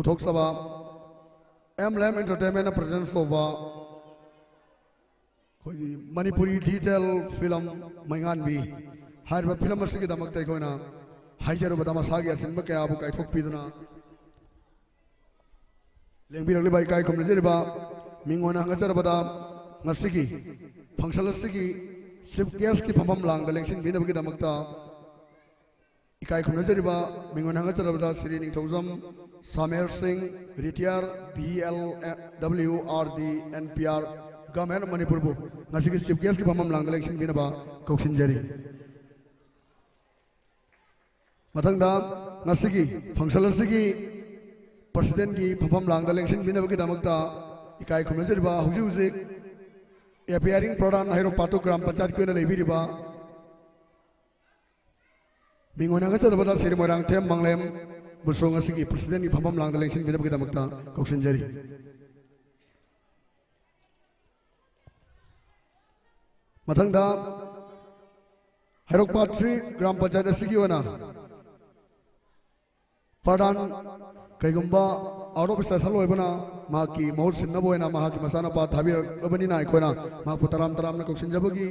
पुथोक सभा एमलेम entertainment presence होगा कोई मणिपुरी डिजिटल फिल्म मैंगान भी हर फिल्म से दमकते कोना हाइजर बदमा सागे असिंब के आबु काइथोक पीदना लेंबिरली बाई काय कमजरिबा मिंगोना हंगजरबदा ngasiगी फंक्शन असगी चिफ गेस्ट की फमम लांग दलेंसिन बिनबगी दमकता इकाई खुमनजरिबा मिंगोना हंगजरबदा Shri Nithoujam Samer Singh retired BLWRD NPR government Manipur बु ngasiगी चिफ गेस्ट की फमम लांग दलेंसिन बिनबा कौसिनजरी मतंगदा ngasiगी फंक्शन असगी प्रेसिडेंट की फमम लांग दलेंसिन बिनबगी दमकता इकाई खुमनजरिबा हुजी हुजी एपियरिंग प्रधान हाइरो पाटो ग्राम पंचायत को लेबिरिबा मिंगोना गसदबदा श्री मोरांग थेम मंगलेम बुसोंग असगी प्रेसिडेंट की फमम लांग दलेंसिन बिनबगी दमकता कौसिनजरी मथंगदा हाइरो पाट्री ग्राम पंचायत असगी वना प्रधान कईगुंबा आउट ऑफ स्टेशन लोबना माकी महूर सिन्नबोयना महाकी मसाना पा थाबिरबनिना अखोना माकु तराम तरामना कौसिनजबगी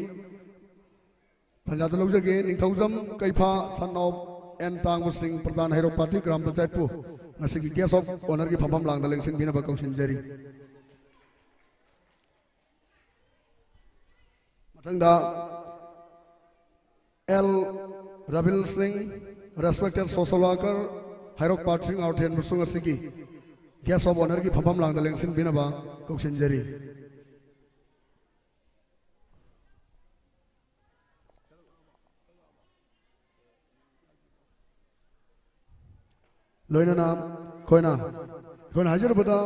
पंजाब लौजगे निथौजम कैफा son of N Tangbu Singh प्रधान हाइरो पार्टी ग्राम पंचायत पु ngasiगी गेस्ट ऑफ ऑनर की फमम लांग दलेंसिन बिनबा कौसिनजरी मथंगदा L Rabil Singh respected social worker हाइरोक पार्टी आउटेन बुसुंग असगी गेस्ट ऑफ ऑनर की फमम लांग दलेंसिन बिनबा कौसिनजरी लोइना कोइना हाजिर बदा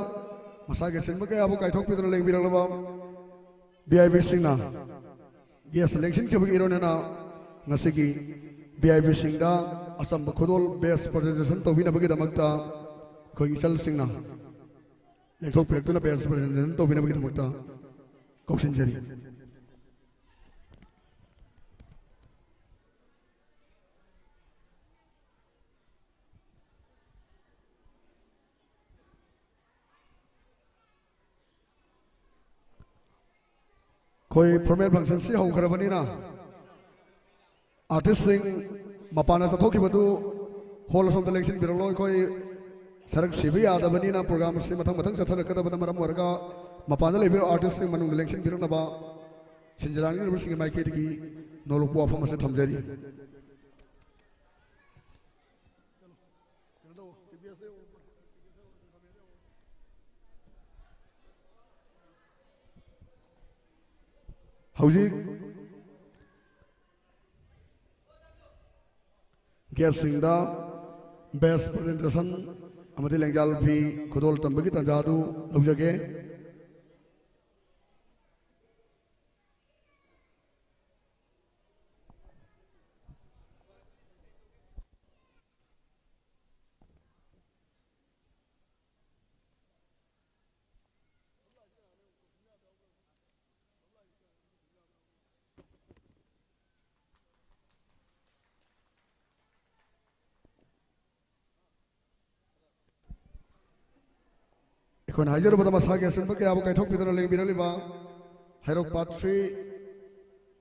मसागे सिंह के आबो काइथोक पिदन लेंग बिरलबा बीआईबी सिंहना गेस्ट सिलेक्शन के बगी इरोनेना ngasiगी बीआईबी सिंहदा असम खुदोल बेस्ट प्रेजेंटेशन तो भी नबगी दमकता कोई चल सिंहना लेखोक प्रेक्टना बेस्ट प्रेजेंटेशन तो भी नबगी दमकता कौसिनजरी कोई फॉर्मल फंक्शन से हो खरबनी ना आर्टिस्ट सिंह मपाना चथोकी बदु हॉल ऑफ इलेक्शन बिरलो कोई सरक सिबी आदबनी ना प्रोग्राम से मथंग मथंग चथरकदबना मरम वरगा मपाना लेबे आर्टिस्ट सिंह मनु इलेक्शन बिरनबा सिंजरांगी रिवर्सिंग माइके की नोलुपु अफम से थमजरी हौजी गेस्ट सिंहदा बेस्ट प्रेजेंटेशन अमदी लेंजाल भी खुदोल तंबगी तंजादू लौजगे इकोन हाजिर बदा मसागे सिंह के आबो काइथोक पिदन लेंग बिरलिबा हाइरोक पाट्री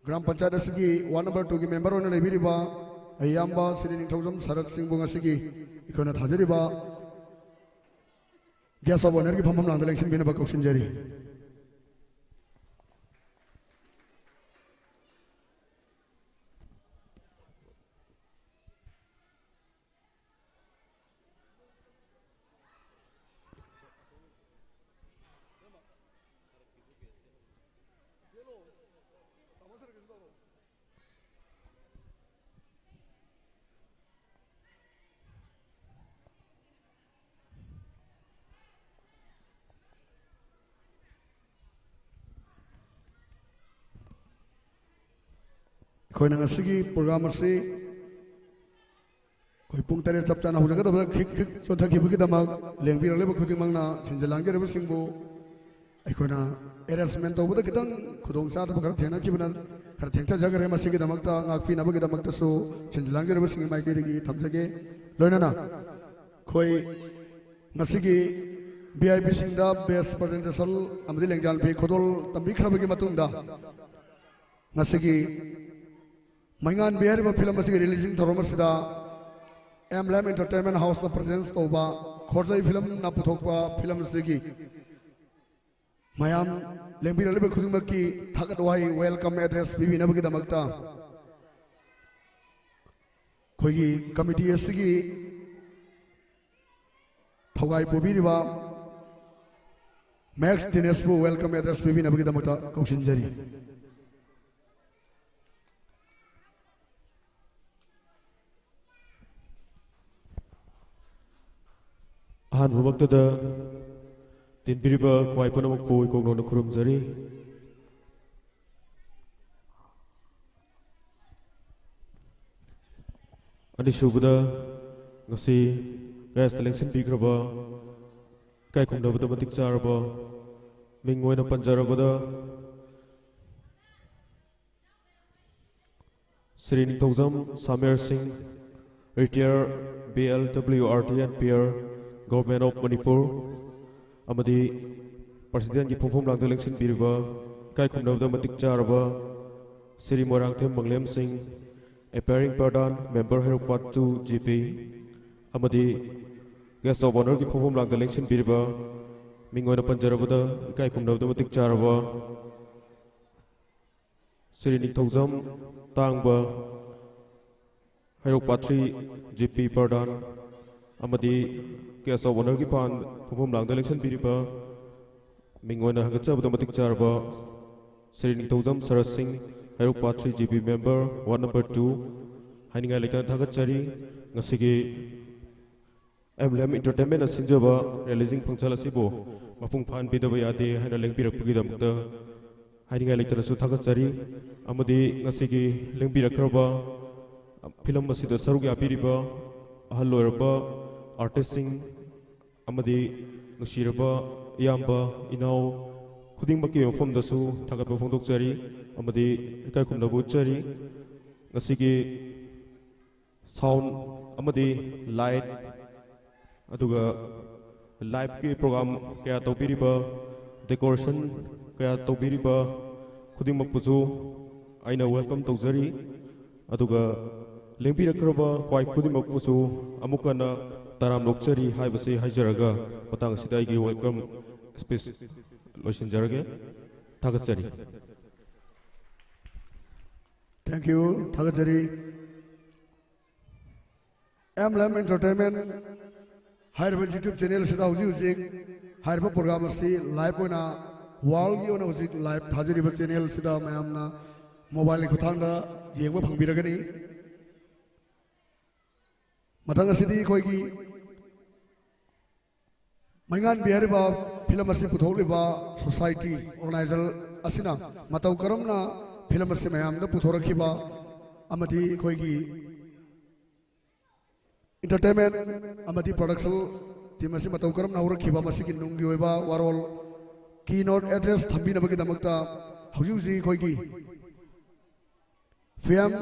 ग्राम पंचायत असगी 1 नंबर 2 की मेंबर ओने लेबिरिबा अय्याम्बा श्री निथौजम शरद सिंह बुंगसगी इकोन थाजिरिबा गेस्ट ऑफ ऑनर की फमम लांग इलेक्शन बिनबा कौसिनजरी कोई नंगसगी प्रोग्राम से कोई पुंग तरे चप चाना होजगा दबला खिक खिक चोथा खिबगी दमक लेंबिरले बखुति मंगना सिंजलांगे रब सिंहबो अखोना एरेंजमेंट तौबद कितंग खुदोंग चा खर थेना खिबना खर थेंथा जगरे मसिगी दमकता ngakpi nabagi damakta so सिंजलांगे रब सिंह माइके दगी थमजगे लोइनाना कोई ngasigi VIP singda best presentation amadi lengjan pi khodol tambi khrabagi matungda ngasigi maingan bihar ba film asigi releasing thorom sida Emblem Entertainment House na presence toba khorjai film na puthokpa film asigi mayam lengbi ralibe khudumaki thakat wai welcome address bibi nabagi damakta khoigi committee asigi thogai pubiriba Max Dinesbu welcome address bibi nabagi damakta kaushinjari Han Vumaktada Tinpiriba Kwaipanamukpu Ikogno Kurumjari Adisubada Ngasi Gas Election Pikraba Kai Kumdabada Matik Charaba Mingwena Panjarabada Sri Ningthongzam Samer Singh Retired BLWRT and Peer Government of Manipur amadi President ki phumphum lang election biriba kai khumnawda matik charaba Sri Morangthem Manglem Singh appearing pardon member Herokpat 2 GP amadi guest of honor ki phumphum lang election biriba mingoina panjarabada kai khumnawda matik charaba Sri Ningthongzam Tangba Herokpat 3 GP pardon amadi Guest of honor ki pan phumphum lang election biriba mingona hagachabada matik charba Sri Ningthongzam Sarat Singh Herokpat 3 GP member ward number 2 haninga leitan thagachari ngasigi Emblem Entertainment asinjaba releasing function asibo mapung phan bidaba yade haina lengbirakpagi damukta haninga leitan su thagachari amadi ngasigi lengbirakhraba film asida saruk yapiriba ahal loiraba artist sing amadi nushiraba iyamba inau khudingmaki mafam dasu thagatba phongdokjari amadi kai khumnabu chari ngasigi sound amadi light aduga live ki program kaya tawbiriba decoration kaya tawbiriba khudingmakpuju aina welcome tawjari aduga lengbirakhraba kwai khudingmakpuju amukana Taram Lokchari haibase haijaraga patang sidai gi welcome speech loisinjarage thagachari Thank you thagachari Emblem Entertainment hairba YouTube channel sida huji hairba program si live oina wall gi ona huji live thajari ba channel sida mayamna mobile khuthangda yengba phangbiragani matang asidi khoigi maingan bihariba film asi putholiba society organizer asina matau karamna film asi mayamda puthorakhiba amadi khoigi entertainment amadi production team asi matau karamna horakhiba masigi nunggi oiba warol keynote address thambi nabagi damakta haujuji khoigi film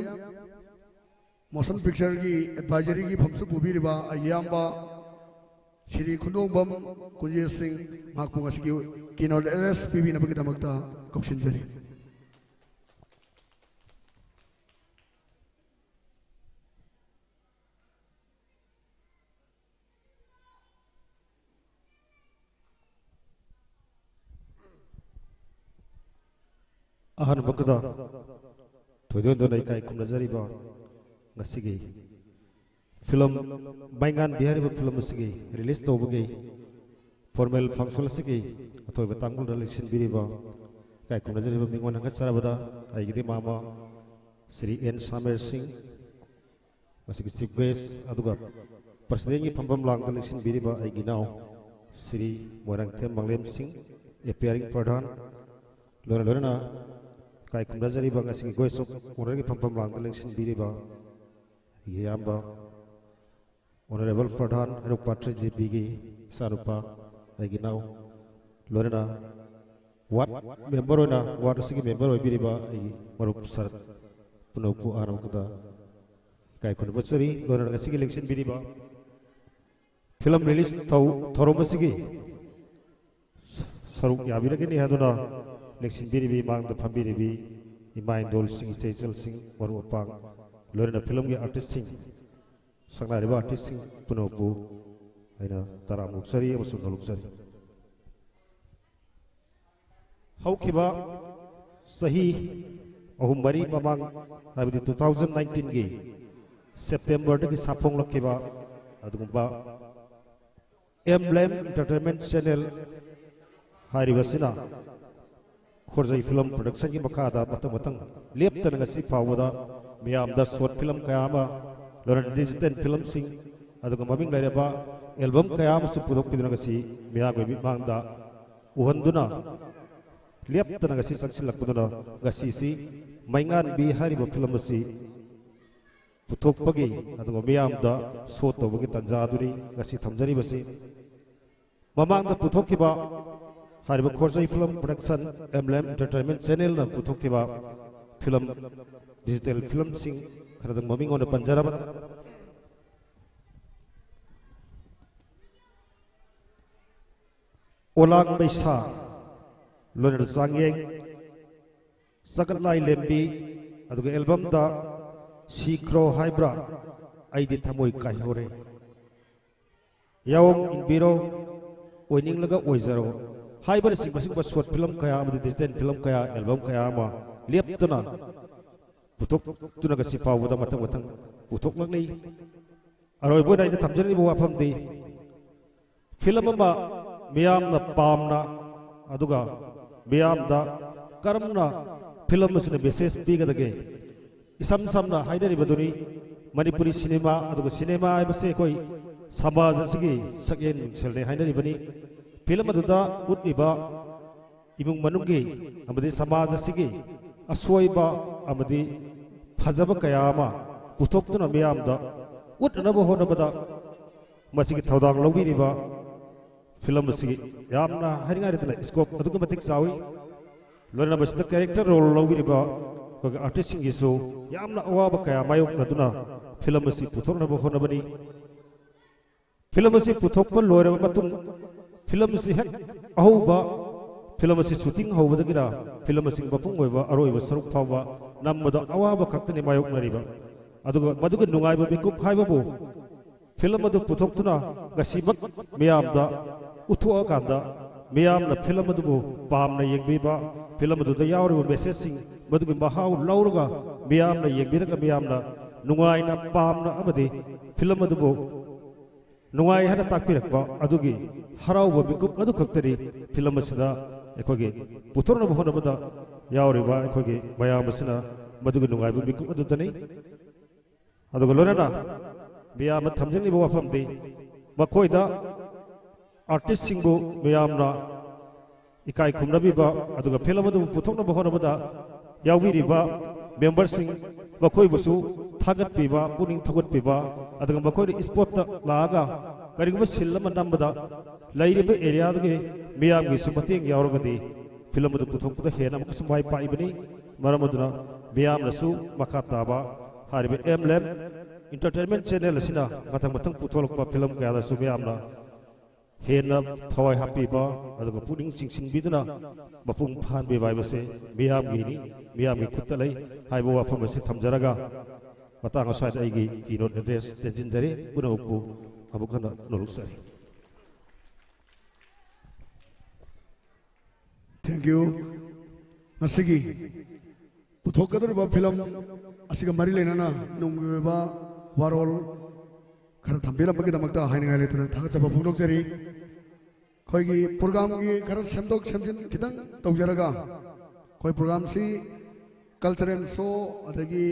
motion picture ki advisory ki phamsu pubiriba ayamba Sri Khundongbam Kunjir Singh Makpung asigi keynote address PB nabagi damakta kaushinjari ahan bakda thoidon donai kai kumnajari ba ngasigi film maingan bihari ba film asigi release to bugi formal function asigi atoi batangul election biriba kai kumnajari ba mingon hanga charabada aigidi mama Sri N Samer Singh asigi chief guest aduga president gi phambam lang election biriba aigi now Sri Morangthem Manglem Singh appearing pradhan lorana kai kumnajari ba asigi guest of honor gi phambam lang election biriba yamba Honorable Pradhan Herokpat 3 GP gi sarupa aigi now lorena what member ona what asigi member oi biriba aigi marup sarat punopu aram kada kai kun bachari lorena asigi election biriba film release thorom saruk yabiragini haduna leksin biribi mang da phambiribi imain dol sing cheichal sing waru pang lorena film ge artist sing sangna riba artist sing punopu aina taramuk sari amasung daluk sari haukiba sahi ahum mari mamang habidi 2019 ge September de sapong lakiba adugumba Emblem Entertainment Channel Haribasina Khorjai Film Production ki makada matang leptan ngasi pawada miyam da short film kayama loran digital film sing aduga maming laireba album kayam su pudok piduna ngasi miyam gi mangda uhanduna leptan ngasi saksil lakpuduna ngasi si maingan bi hariba film si putok pagi aduga miyam da short to bagi tanjaduri ngasi thamjari basi mamang da putok kiba hariba Khorjai Film Production Emblem Entertainment Channel na putok kiba film digital film sing karadang maming on panjarabat olang baisa loner sangyeng sakatlai lembi aduga album da sikro haibra aidi thamoi kai hore yawm in biro oining laga oizaro haibar sing short film kaya amadi digital film kaya album kaya ama leptuna putok tuna ga sipa wuda matang putok lagnei aroi boy dai thamjani bo wafam de film ma miyam na pamna aduga miyam da karamna film sine message biga dage isam samna haidari baduni manipuri cinema aduga cinema ai base koi samaj asigi sakyen selne haidari bani film aduda utliba imung manunggi amadi samaj asigi aswoiba amadi fajaba kayama putoktuna miyamda utnaba honabada masigi thaudang lawiriba film asigi yamna haringa ritna scope aduga matik sawi lorna basida character role lawiriba ko artist singi so yamna awaba kaya mayok naduna film asi puthornaba honabani film asi puthokpa loreba matung film asi hek ahuba film asi shooting hobadagira film asi bapung oiba aroiba saruk phawa namada awaba khaktani mayok nariba aduga maduga nungaiba bikup haibabu film adu puthoktuna gasibak miyamda uthuwa kanda miyamna film adu pamna yengbiba film adu da yawriba message sing maduga mahau lauraga miyamna yengbiraga miyamna nungaina pamna amadi film adu nungai hana takpirakba adugi harauba bikup adu khaktari film asida ekoge putorna bohona bada yawriba ekoge mayam asina madugi nungai bu bikup adu tani aduga lorana miyam thamjani bo wafam de makoida artist singbu miyamna ikai khumnabiba aduga film adu putorna bohona bada yawiriba member sing makoi busu thagat piba puning thagot piba aduga makoi spot laaga karigba sillama nambada lairiba area dage miyam gi sumateng yawragadi film adu puthokda hena makasumai paibani maramaduna miyam nasu makataba haribe emblem entertainment channel asina matang putholokpa film kaya da su miyamna hena thawai hapiba aduga puning singsingbiduna mapung phan be bai base miyam gi ni miyam gi khutalai haibo wafam ase thamjaraga matang asai aigi keynote address tenjinjari puna upu abukana noluksari. Thank you. Nasigi puthokadariba film asiga mari lenana nungba warol khara thambira bagi damakta hainga letana thagachaba phungdokjari khoigi program gi khara semdok semjin kitang tawjaraga khoi program si cultural show adagi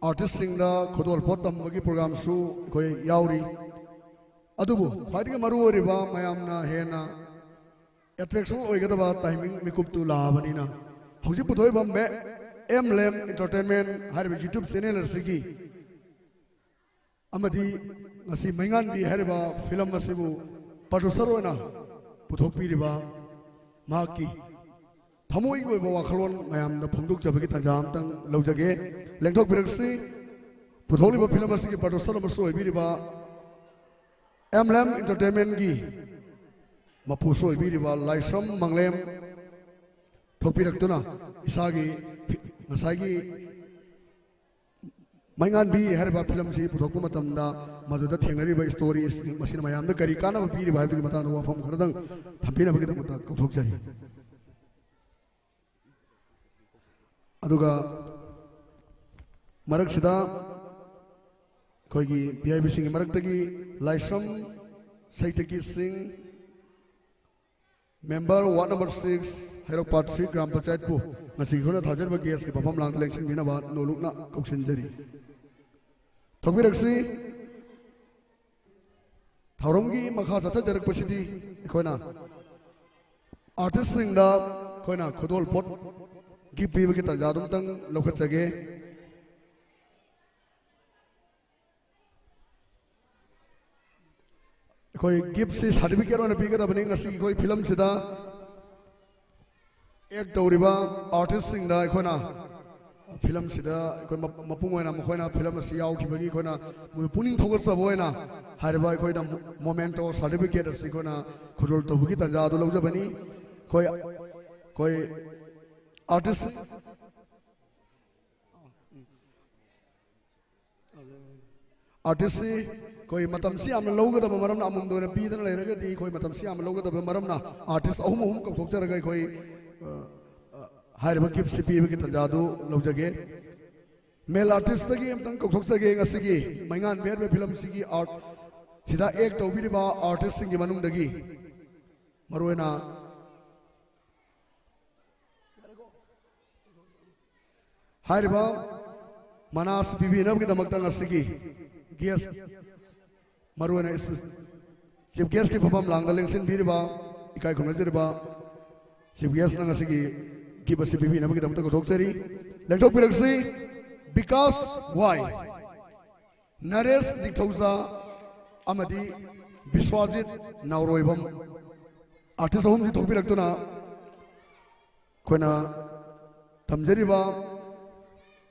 artist singda khodol potam bagi program su khoi yauri adubu khwaidige maru oriba mayamna hena attraction oigadaba timing mikup tu labanina hauji puthoiba me emblem entertainment hariba youtube channel sigi amadi ngasi maingan bi hariba film asibu producer oina puthokpiriba maki thamoi oiba wakhalon mayam da phungduk jabagi tanjam tang laujage lengthok biraksi putholiba film asigi producer amasu oibiriba Emblem Entertainment gi mapusoi biriba laisram manglem thokpiraktuna isagi ngasagi maingan bi herba film si puthokpa matamda maduda thengnariba story masina mayamda kari kana ba biriba habdi matana wafam kharadang thampina bagi damata thokjari aduga marak sida koigi PIB sing marak tagi laisram saitaki singh member ward number 6 Herok Part 3 Gram Panchayat pu ngasi khona thajar ba gas ke pamam lang election bina ba nolukna koksin jari thokbiraksi thauramgi makha satha jarak pasidi khoina artist sing da khoina khodol pot gi piba ki tajadum tang lokhat chage khoi gift si certificate on piga da bani ngasi khoi film sida ek tawriba artist sing da khona film sida khoi mapung oina khoina film si yaw ki bagi khona puning thogal sa boina harba khoina momento certificate si khona khudul to bugi ta jadu lawja bani khoi artist artist koi matam si am loga da maram na amum do na pi da le raga di koi matam si am loga da maram na artist ahum ahum ko thok chara ga koi hair ba gift si pi ba ki tan jadu lo jage male artist da gi am tang ko thok chage nga si gi maingan ber be film si gi art sida ek to bi ba artist sing gi manung da gi maroena hair ba manas pi bi na gi damak tang si gi guest maruana chief guest ki phapam lang daleng sin biriba ikai khona jeriba chief guest nang asigi gibasi bibi na bagidam to thokchari lengthok pilaksi because why naresh dikthauza amadi biswajit nauroibam artist home ji thokpiraktuna khona tamjeriba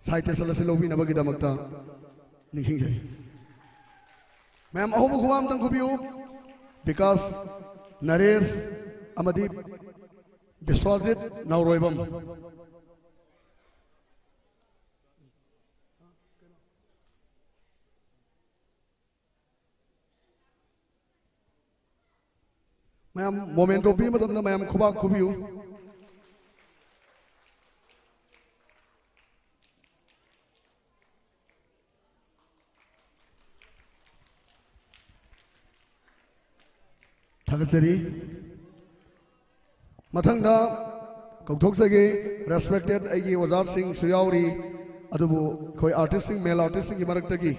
saite salasi lobi na bagidamakta ningsing jari Ma'am, I hope you thank you because Naresh Amadi Biswajit now Roibam. Ma'am, momento bi matam na ma'am kuba kubiu. Thakasari mathangda kaukthokjage respected aigi wazar singh suyauri adubu khoi artist sing male artist sing marakta gi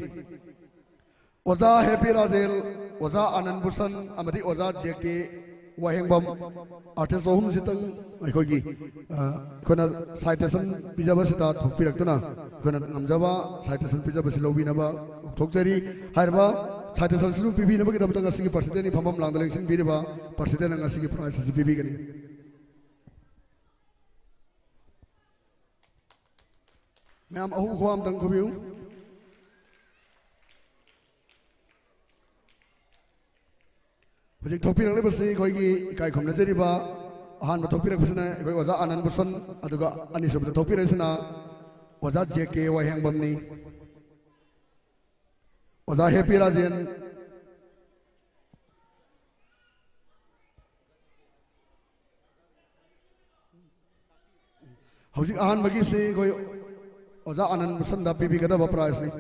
oza happy razel oza anand bhusan amadi oza jk wahengbam artist ohum sitang khoi gi khona citation pijaba sita thokpiraktuna khona ngamjaba citation pijaba silobi naba thokjari harba Sate salsuru pipi na bagi dapat ngasih persiden ni pamam lang daleng sin biri ba persiden ngasih prize si pipi kani. Ma'am ahu kuam tang kubiu. Project topi lang lepas si koi ki kai khom najeri ba ahan ba topi lang bersana koi waza anan bersan atau ga anis sebut topi lang sana waza JK wahang bam ni. Oza happy rajen hauzik ahan bagi si koi oza anan musanda pipi kada ba prize ni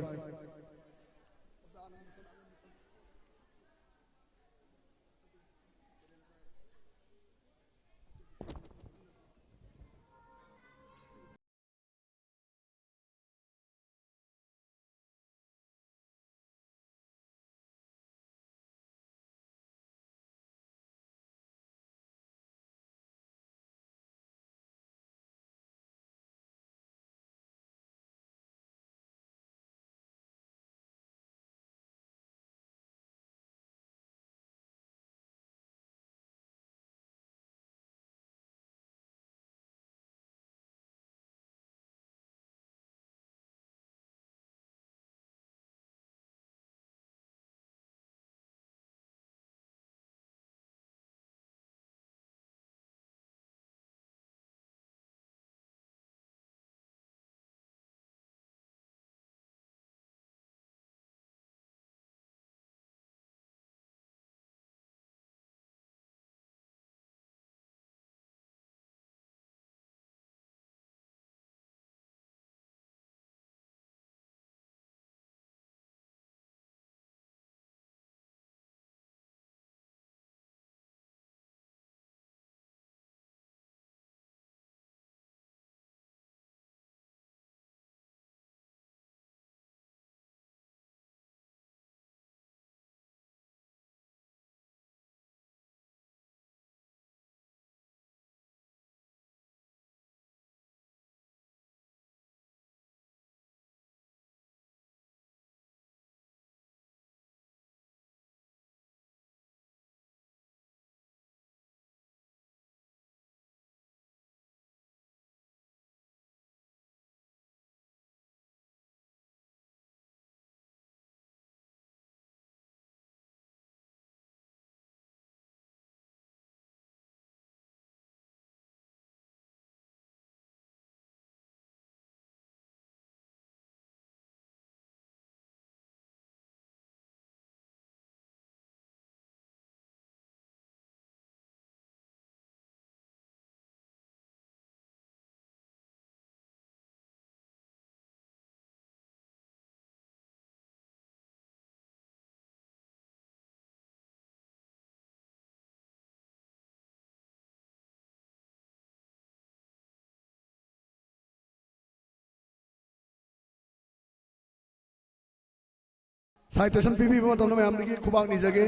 citation PB mo tamna mayam digi khubak ni jage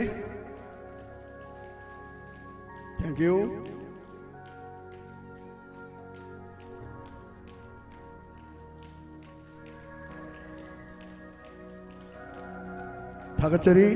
thank you thagachari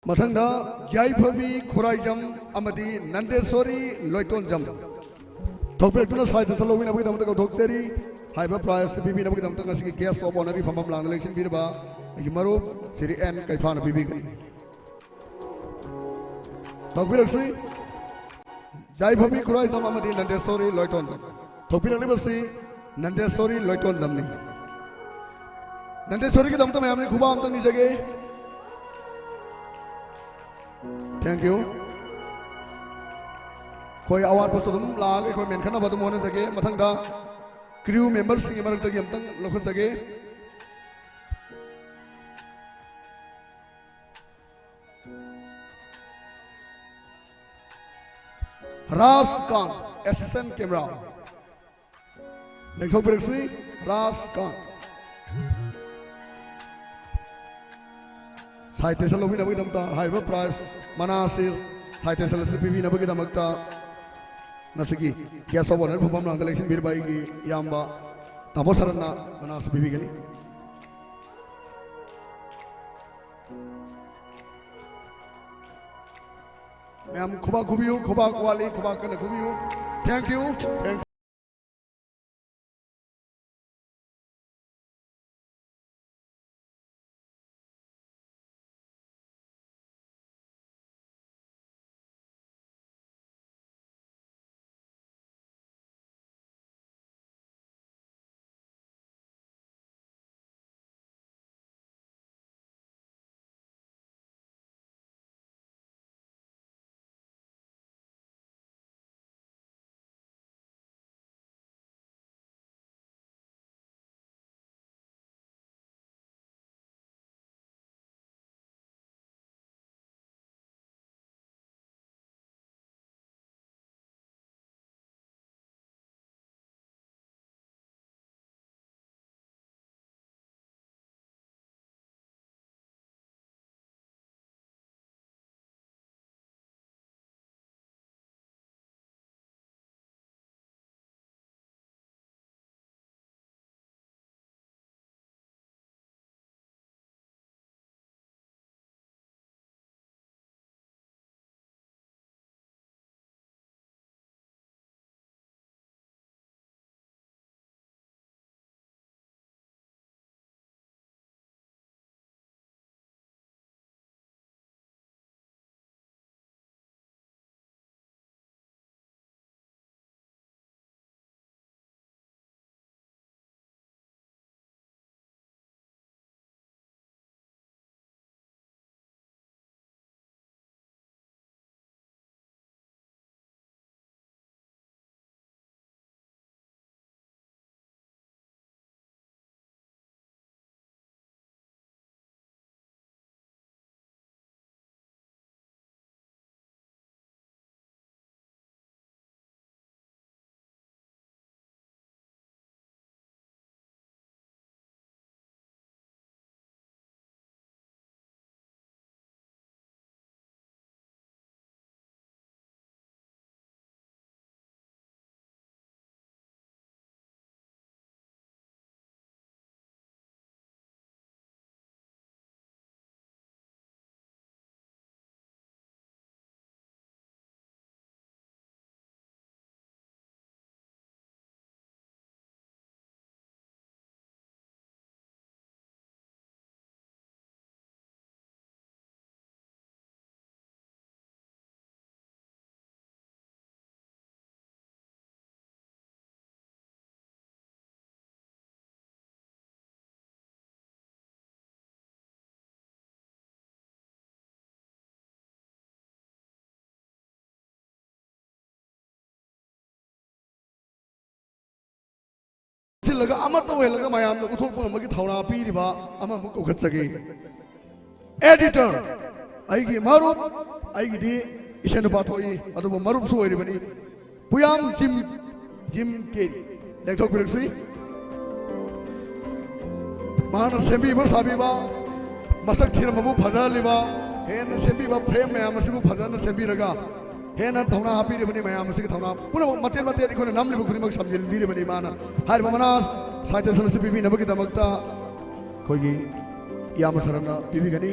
mathangda jaiphabi khuraijam amadi nandeswari loitonjam thokpek tuna sai da salowi na bagi damta ko thokseri haiba prize bibi na bagi damta ngasi guest of honor famam lang election birba yimaru siri n kaifana bibi gani thokpek si jaiphabi khuraijam amadi nandeswari loitonjam thokpek libasi nandeswari loitonjam ni nandeswari ki damta mayam ni khuba amta ni jage thank you koi award posodum lag koi men khana badum hone jage mathang da crew members singi marak tagi amtang lokho jage Ras Khan assistant camera next breaksi Ras Khan citation lobi na bagi damta haiba prize manasi citation se bibi na bagi damakta nasiki guest of honor perform lang election bir bai gi yamba tamosaranna manas bibi gani ma'am खुबा खुबियो खुबा क्वाली खुबा कने खुबियो thank you पुनसिलगा अमा तौहेलगा मयाम the उथोक पंगमगी थौना पीरिबा अमा मुक उखत्सगे एडिटर आइगी मारुप आइगी दी इसेन पाथोई अदुबो मारुप सु ओइरिबनी पुयाम जिम केरी लेखथोक बिरक्सी मान सेंबीबा साबीबा मसक थिरमबु फजालिबा हेन सेंबीबा फ्रेम मयाम सिबु फजाना सेंबीरगा हेन थौना हापीरिबनी मयाम सिग थौना पुरा मतेल मतेल इखोन नामलिबु खुनिमक समजिलबीरिबनी माना हारिबा मनास साहित्य सलसी पीबी नबगी दमकता कोगी याम सरना पीबीगनी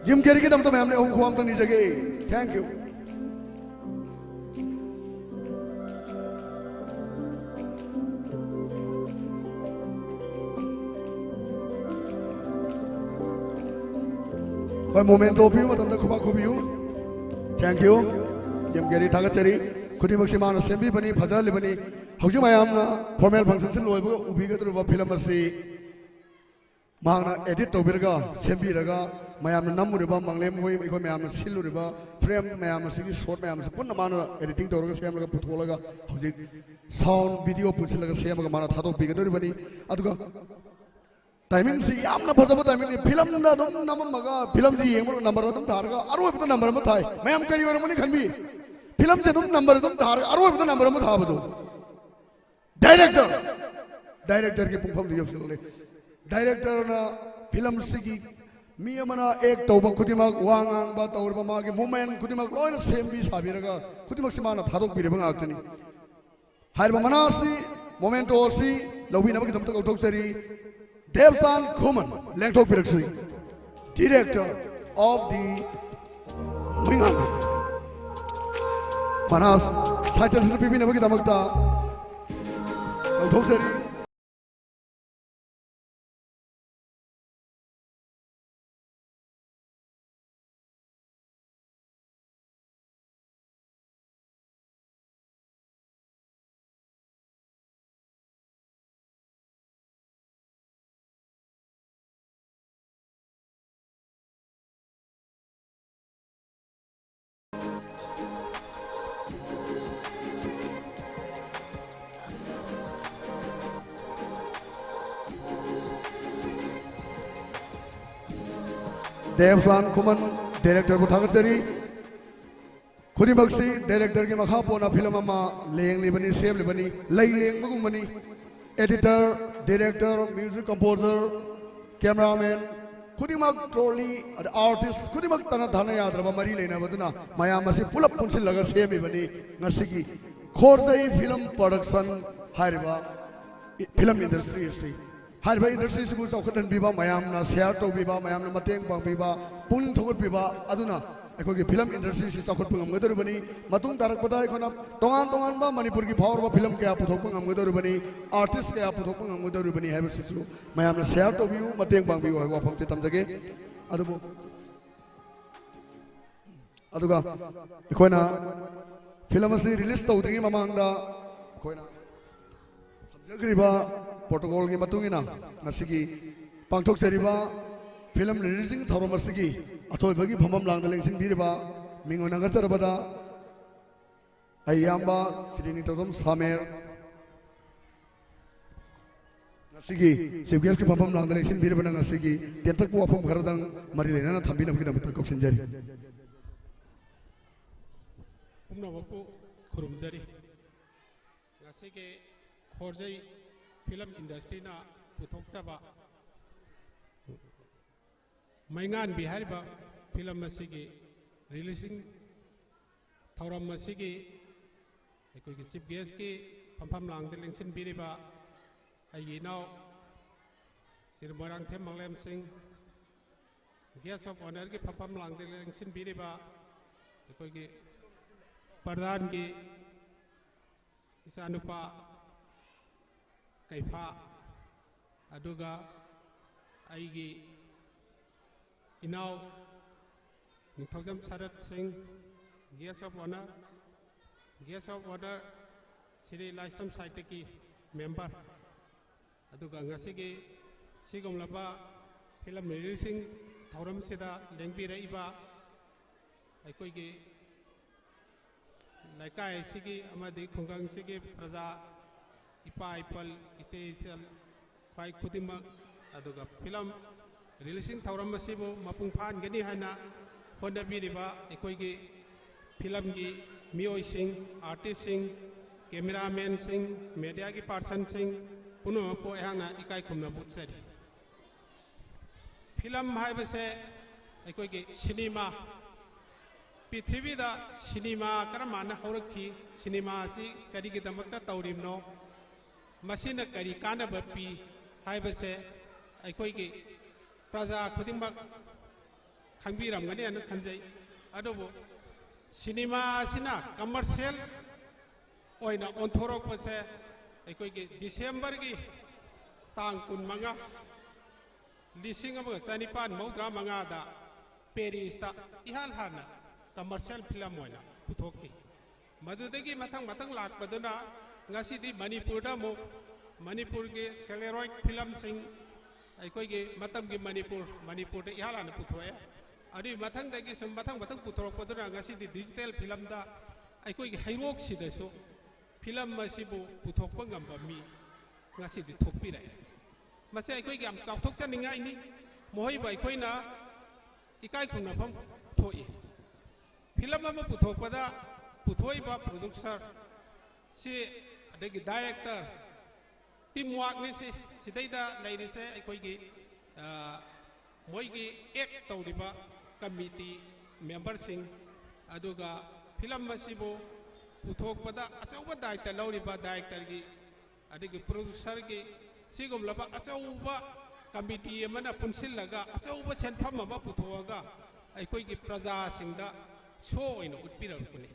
जिम केरी के दम तो मैम ने ओम खुआम तक निजगे थैंक यू कोई मोमेंट तो भी मतलब तक खुबा खुबियू थैंक यू जिम केरी थागत चरी खुदी मक्सिमान असेंबली बनी फजल बनी हौजी मयाम ना फॉर्मल फंक्शन से लोइबो उबिगदरुबा फिल्म असी मांगना एडिट तौबिरगा सेंबीरगा मयाम नमुरिबा मंगलेम होई इखो मयाम सिलुरिबा फ्रेम मयाम सिगी शॉट मयाम से पुन्ना मानो एडिटिंग तौरगा सेमलगा पुथोलगा हौजी साउंड वीडियो पुछलगा सेमगा माना थादो बिगदरुबनी अदुगा टाइमिंग सी यामना फजबा टाइमिंग फिल्म ना दम नममगा फिल्म जी येमो नंबर दम धारगा अरोबदा नंबर म थाय मयाम करी ओरमनी खनबी फिल्म से दम नंबर दम धार अरोबदा नंबर म थाबदो डायरेक्टर की पुंफम दियो सले डायरेक्टर ना फिल्म सिगी मी अमना एक तौबा खुदिमक वांगांबा तौरबा मागे मोमेंट खुदिमक लोइना सेमबी साबिरगा खुदिमक सिमाना थादोक बिरेबा गाक्तनी हाइरबा मनासी मोमेंट ओसी लौबी नबकी दमत गौथोक सरी देवसान खुमन लेंगथोक बिरक्सी डायरेक्टर ऑफ दी मिंगान मनास साइटल पीबी नबकी दमकता गौथोक सरी देवसान खुमन डायरेक्टर को थागत चरी खुदिमक्सी डायरेक्टर की मखा पोना फिल्म अमा लेंग लिबनी सेम लिबनी लई लेंग मगुमनी editor director music composer cameraman खुदिमक ट्रोली आर्टिस्ट खुदिमक तना धाना याद्रबा मरी लेना बदुना मयाम असी पुलप पुनसिल लगा सेमी बनी ngasi खोरजई फिल्म प्रोडक्शन हारिबा फिल्म इंडस्ट्री से हारिबा इंडस्ट्री से बुझाव खदन बिबा मयाम ना शेयर तो बिबा मयाम ना मतेंग पांग बिबा पुन थोगत बिबा अदुना अखोगी फिल्म इंडस्ट्री से सखत पंगमगदरबनी मतुंग तारकपदा अखोना तोंगान तोंगान बा मणिपुर की भावर बा फिल्म के पुथोक पंगमगदरबनी आर्टिस्ट के पुथोक पंगमगदरबनी हाइबा सिसु मयाम ना शेयर तो बिउ मतेंग पांग बिउ हाइबा फम से तमजगे अदुबो अदुगा अखोना फिल्म से रिलीज तौद्री ममांगदा अखोना जगरिबा प्रोटोकॉल की मतुंगिना नसिगी पांगथोक सरिबा फिल्म रिलीजिंग थौरम असगी अथोइबगी फमम लांगदा लेंसिन बिरिबा मिंगोनांगा चरबदा अय्याम्बा श्रीनि तोदम सामेर नसिगी सिबगेस की फमम लांगदा लेंसिन बिरिबा नसिगी तेंतक को अफम खरदंग मरि लेना थंबि नबकी दमत कोक्सिनजरी पुमनावको खुरुमजरी नसिगे खोरजई फिल्म इंडस्ट्री ना पुथोकचबा मैंगान बिहारिबा फिल्म असिगी रिलीजिंग थौरम असिगी अखोगी चीफ गेस्ट की फमफम लांगदे लेंसिन बिरिबा अयि नाव Shri Morangthem Manglem Singh guest of honour की फमफम लांगदे लेंसिन बिरिबा अखोगी प्रधान की इसानुपा कैफा अदुगा आईगी इनाव Ningthoujam Sharad Singh guest of honour Shri Laishram साहित्य की मेंबर अदुगा ngasiगी सिगमलबा फिल्म रिलीजिंग थौरम सिदा लेंबिरइबा अखोगी ꯂꯩꯀꯥꯏ ꯑꯁꯤꯒꯤ ꯑꯃꯗꯤ ꯈꯨꯡꯒꯪꯁꯤꯒꯤ ꯄ꯭ꯔꯖꯥ ꯏꯄꯥ ꯏꯄꯜ ꯏꯆꯦ ꯏꯆꯜ ꯈ꯭ꯋꯥꯏ ꯈꯨꯗꯤꯡꯃꯛ ꯑꯗꯨꯒ ꯐꯤꯂꯝ ꯔꯤꯂꯤꯁꯤꯡ ꯊꯧꯔꯝ ꯑꯁꯤꯕꯨ ꯃꯄꯨꯡ ꯐꯥꯍꯟꯒꯅꯤ ꯍꯥꯏꯅ ꯍꯣꯠꯅꯕꯤꯔꯤꯕ ꯑꯩꯈꯣꯏꯒꯤ ꯐꯤꯂꯝꯒꯤ ꯃꯤꯑꯣꯏꯁꯤꯡ ꯑꯥꯔꯇꯤꯁꯁꯤꯡ ꯀꯦꯃꯦꯔꯥꯃꯦꯟꯁꯤꯡ ꯃꯦꯗꯤꯌꯥꯒꯤ ꯄꯥꯔꯁꯟꯁꯤꯡ ꯄꯨꯝꯅꯃꯛꯄꯨ ꯑꯩꯍꯥꯛꯅ ꯏꯀꯥꯏ ꯈꯨꯝꯅꯕ ꯎꯠꯆꯔꯤ ꯐꯤꯂꯝ ꯍꯥꯏꯕꯁꯦ ꯑꯩꯈꯣꯏꯒꯤ ꯁꯤꯅꯦꯃꯥ ꯄ꯭ꯔꯤꯊꯤꯕꯤꯗ ꯁꯤꯅꯦꯃꯥ ꯀꯔꯝꯍꯥꯏꯅ ꯍꯧꯔꯛꯈꯤ ꯁꯤꯅꯦꯃꯥ ꯑꯁꯤ ꯀꯔꯤꯒꯤꯗꯃꯛꯇ ꯇꯧꯔꯤꯕꯅꯣ ꯃꯁꯤꯅ ꯀꯔꯤ ꯀꯥꯟꯅꯕ ꯄꯤ ꯍꯥꯏꯕꯁꯦ ꯑꯩꯈꯣꯏꯒꯤ ꯄ꯭ꯔꯖꯥ ꯈꯨꯗꯤꯡꯃꯛ ꯈꯪꯕꯤꯔꯝꯒꯅꯤ ꯍꯥꯏꯅ ꯈꯟꯖꯩ ꯑꯗꯨꯕꯨ ꯁꯤꯅꯦꯃꯥ ꯑꯁꯤꯅ ꯀꯃꯔꯁꯤꯌꯦꯜ ꯑꯣꯏꯅ ꯑꯣꯟꯊꯣꯔꯛꯄꯁꯦ ꯑꯩꯈꯣꯏꯒꯤ ꯗꯤꯁꯦꯝꯕꯔꯒꯤ ꯇꯥꯡ 15 1995ꯗ ꯄꯦꯔꯤꯁꯇ ꯏꯍꯥꯟ ꯍꯥꯟꯅ ꯀꯃꯔꯁꯤꯌꯦꯜ ꯐꯤꯂꯝ ꯑꯣꯏꯅ ꯄꯨꯊꯣꯛꯈꯤ ꯃꯗꯨꯗꯒꯤ ꯃꯊꯪ ꯂꯥꯛꯄꯗꯨꯅ ꯉꯁꯤꯗꯤ ꯃꯅꯤꯄꯨꯔꯗ ꯑꯃꯨꯛ ꯃꯅꯤꯄꯨꯔꯒꯤ ꯁꯦꯂꯦꯔꯣꯏꯠ ꯐꯤꯂꯝꯁꯤꯡ ꯑꯩꯈꯣꯏꯒꯤ ꯃꯇꯝꯒꯤ ꯃꯅꯤꯄꯨꯔꯗ ꯏꯍꯥꯟ ꯍꯥꯟꯅ ꯄꯨꯊꯣꯛꯑꯦ ꯑꯗꯨꯒꯤ ꯃꯊꯪꯗꯒꯤ ꯁꯨꯝ ꯃꯊꯪ ꯄꯨꯊꯣꯔꯛꯄꯗꯨꯅ ꯉꯁꯤꯗꯤ ꯗꯤꯖꯤꯇꯦꯜ ꯐꯤꯂꯝꯗ ꯑꯩꯈꯣꯏꯒꯤ ꯍꯩꯔꯣꯛꯁꯤꯗꯁꯨ ꯐꯤꯂꯝ ꯑꯁꯤꯕꯨ ꯄꯨꯊꯣꯛꯄ ꯉꯝꯕ ꯃꯤ ꯉꯁꯤꯗꯤ ꯊꯣꯛꯄꯤꯔꯛꯑꯦ ꯃꯁꯤ ꯑꯩꯈꯣꯏꯒꯤ ꯌꯥꯝ ꯆꯥꯎꯊꯣꯛꯆꯅꯤꯡꯉꯥꯏꯅꯤ ꯃꯈꯣꯏꯕꯨ ꯑꯩꯈꯣꯏꯅ ꯏꯀꯥꯏ ꯈꯨꯝꯅꯐꯝ ꯊꯣꯛꯏ ꯐꯤꯂꯝ ꯑꯃ ꯄꯨꯊꯣꯛꯄꯗ ꯄꯨꯊꯣꯛꯏꯕ ꯄ꯭ꯔꯣꯗ꯭ꯌꯨꯁꯔ ꯁꯤ ꯑꯗꯒꯤ ꯗꯥꯏꯔꯦꯛꯇꯔ ꯇꯤꯝ ꯋꯥꯔꯛꯅꯤ ꯁꯤꯗꯩꯗ ꯂꯩꯔꯤꯁꯦ ꯑꯩꯈꯣꯏꯒꯤ ꯃꯣꯏꯒꯤ ꯑꯦꯛ ꯇꯧꯔꯤꯕ ꯀꯃꯤꯇꯤ ꯃꯦꯝꯕꯔꯁꯤꯡ ꯑꯗꯨꯒ ꯐꯤꯂꯝ ꯑꯁꯤꯕꯨ ꯄꯨꯊꯣꯛꯄꯗ ꯑꯆꯧꯕ ꯗꯥꯏꯇ ꯂꯧꯔꯤꯕ ꯗꯥꯏꯔꯦꯛꯇꯔꯒꯤ ꯑꯗꯒꯤ ꯄ꯭ꯔꯣꯗ꯭ꯌꯨꯁꯔꯒꯤ सिगुमलबा अचौबा कमिटी अमना पुनसिल्लगा अचौबा सेनफम अमा पुथोगा अखोइगी प्रजासिंगदा शो ओइना उत्पिरबकुनि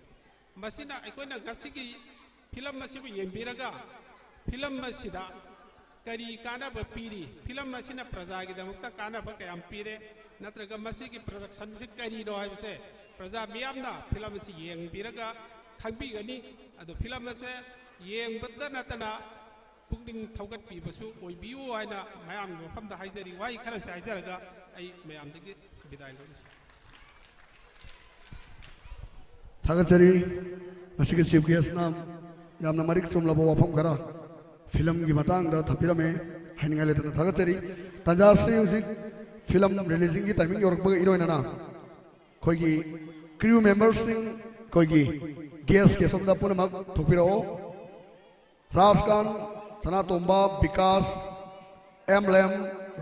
मसिना अखोइना गसिगी फिल्म मसिबु येंबिरगा फिल्म मसिदा करी कानाबा पीरी फिल्म मसिना प्रजागी दमक्ता कानाबा कयाम पीरे नत्रगा मसिगी प्रोडक्शन से करी रो हाइबसे प्रजा मियामना फिल्म मसि येंबिरगा खंबिगनी अदो फिल्म मसे येंबदा नतना पुंडिंग थौगत पीबसु ओइबियु हाइना मयाम मफमदा हाइजरी वाइ खरसे हाइजरगा आई मयामदगी बिदाय लौजि थागतरी मसिगे चीफ गेस्ट नाम यामना मरिक चुमलाबो वाफम खरा फिल्म की मतंग थपिरमे हाइनिंगा लेतना थागतरी तंजासी उजिक फिल्म रिलीजिंग की टाइमिंग योरकबग इरोइना खोगी क्रू मेंबर्स सिंग खोगी गेस्ट के समदा पुनमक थोपिरो राजकान सनातोंबा विकास एमलेम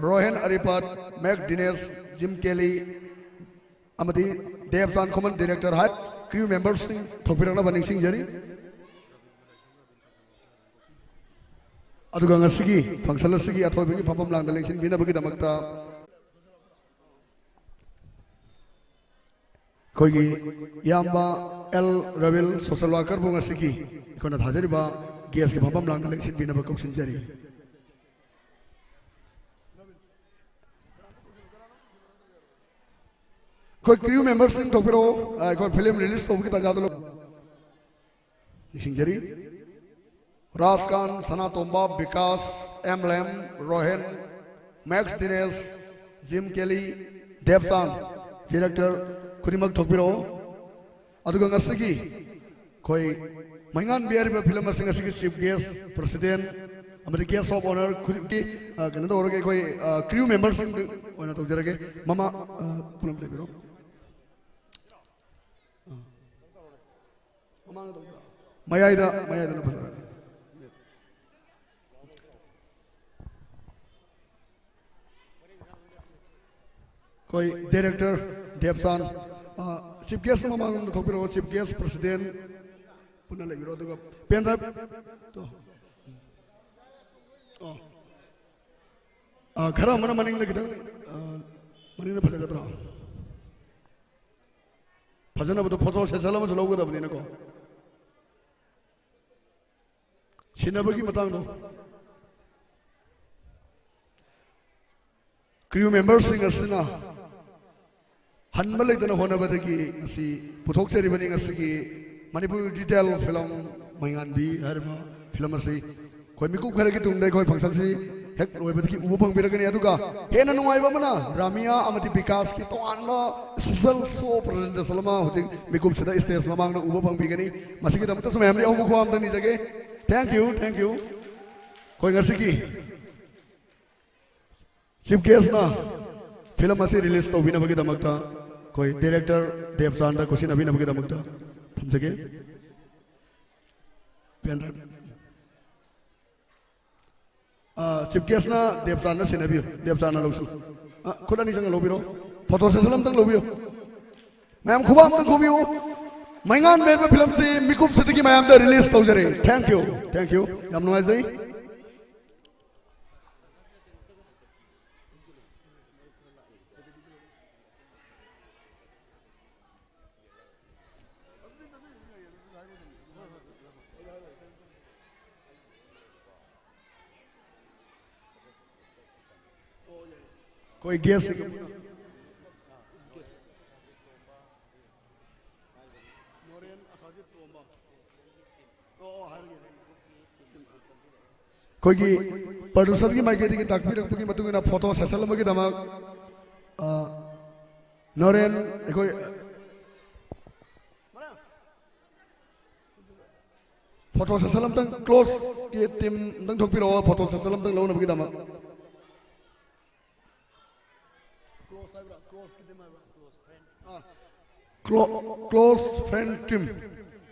रोहन अरिपत मैक दिनेश जिम केली अमदी देवसान कॉमन डायरेक्टर हाट क्रू मेंबर्स सिंग थोपिरना बनिंग सिंग जरी अदुगा ngasiगी फंक्शन असगी अथोबगी फपम लांग इलेक्शन बिनबगी दमकता कोई याम्बा एल रविल सोशल वर्कर बुंगा सिकी इकोना थाजरिबा गेस के फपम लांग इलेक्शन बिनबग कोक्सिन जरी कोई क्रू मेंबर्स सिंग थोपिरो कोई फिल्म रिलीज तोबगी तजादलो सिंग जरी राजकान सनातोंबा विकास एमलेम Rohan Max Dinesh Jim Kelly देवसान डायरेक्टर खुदिमक थोपिरो अदुगा ngasiगी कोई मंगान बिहारी फिल्म सिंग ngasiगी चीफ गेस्ट प्रेसिडेंट अमदी गेस्ट ऑफ ऑनर खुदिकी कने दोरगे कोई क्रू मेंबर्स सिंग ओना तोजरगे ममा पुलम लेबिरो ममा न तोजरा मयाइदा न फसरा कोई डायरेक्टर देवसान चीफ गेस्ट मांग थोपिरो चीफ गेस्ट प्रेसिडेंट पुनः लेबिरो दुगा पेन ड्राइव तो खरा मन मनिंग लगिदा मनिंग फजगतरा फजना बतो फोटो सेसल म लौगदबनि नको सिनबगी मतंग दो क्रू मेंबर्स सिंग असना हनबा लेदना होनबदगी असि पुथोक्चरिबनि असि मणिपुर डिटेल फिल्म मंगानबी हरबा फिल्म असि कोई मिकु खरगी तुंगदे कोई फंक्शन सि हेक लोइबदगी उबो फंगबिरगनी अदुगा हेना नुंगाइबा मना रामिया अमति विकास की तोआनला स्पेशल शो प्रेजेंट सलमा होजि मिकुम सिदा स्टेज ममांगना उबो फंगबिगनी मसिगी दमता सुमैमली अहु खुआम तनी जगे थैंक यू कोई ngasiगी चीफ गेस्ट ना फिल्म असी रिलीज तौबिनबगी दमकता कोई डायरेक्टर देवचांद कुसिनबिनबगी दमकता थमजगे पेन चीफ गेस्ट ना देवचांद सिनबियो देवचांद लौसल खुदा नि जंग लोबिरो फोटो सेशन तंग लोबियो मैम खुबाम तंग खुबियो मैंगान मेर में फिल्म से मिकुम सिद्दीकी मैम द रिलीज तौजरे थैंक यू याम नुआइजै कोई गेस्ट कोई प्रोड्यूसर की माइक की ताकबीर की मतुगना फोटो सेशन की दमक नोरेन कोई फोटो सेशन तंग क्लोज की टीम तंग थोकपिरो फोटो सेशन तंग लोन की दमक क्लोज फ्रेंड टीम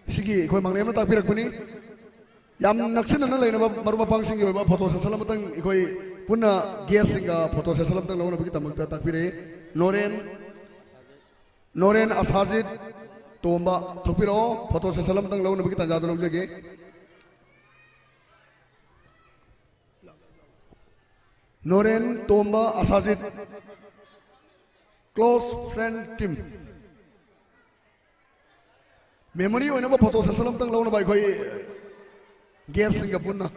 सिगी कोई मांगने में ताकबीरकपनी याम नक्सिनना लेनबा मरुमा पांगसिंग योबा फोटो सेशन मतंग कोई पुना गेस्ट सिंगा फोटो सेशन मतंग लोन बगी तमक ताकबीरे नोरेन असाजिद तोंबा थोकपिरो फोटो सेशन मतंग लोन बगी तंजादो लौजगे नोरेन तोंबा असाजिद क्लोज फ्रेंड टीम मेमोरी होइनबा फोटो सेशन मतंग लोन बाय कोई गेस्ट सिंगा पुन्ना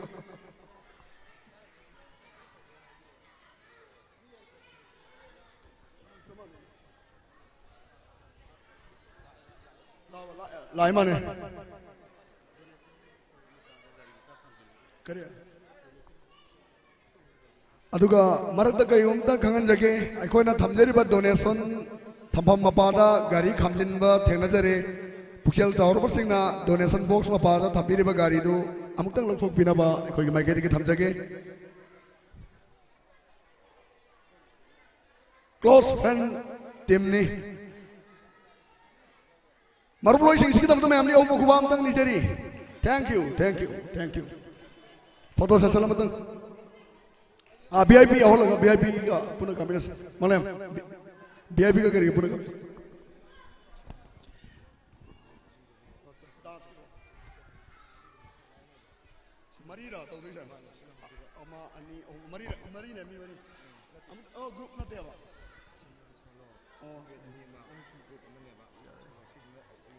लाई माने करे अदुगा मरद कयोमता खंगन जगे अखोना थमजरिबा डोनेशन थमफम मपादा गाड़ी खामजिनबा थेंगनजरे पुक्सेल चावरबर सिंगना डोनेशन बॉक्स मपादा थम्बिरिबा गाड़ी दो अमुक्तंग लौथोकपिनबा अखोगी माइकेदगी थमजगे क्लोज फ्रेंड टीमनी मरुलोई सिंगसिकी दमतो मैमनी औ मुखुबाम तंग निजरी थैंक यू फोटो सेशन मतंग VIP awal lagi VIP का पुनः कमिनस मालूम VIP का करेंगे पुनः कमिनस मरी रहा तो देखा अमा अनि मरी ने मरी ग्रुप ना तेरा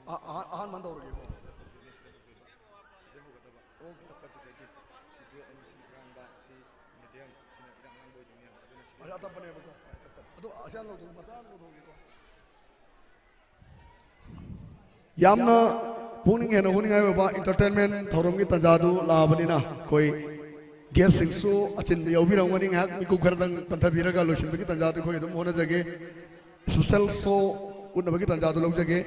आहान मंद हो रही है यामना पुनिंग है ना पुनिंग है बाबा इंटरटेनमेंट थोरम की तंजादू लाभनी ना कोई गेस्ट सिंसु अचिन योबी रंगवनी हैक मिकु खरदंग पंथबीरा का लोशन की तंजादू कोई दम होना जगह स्पेशल शो उन बगी तंजादू लोग जगह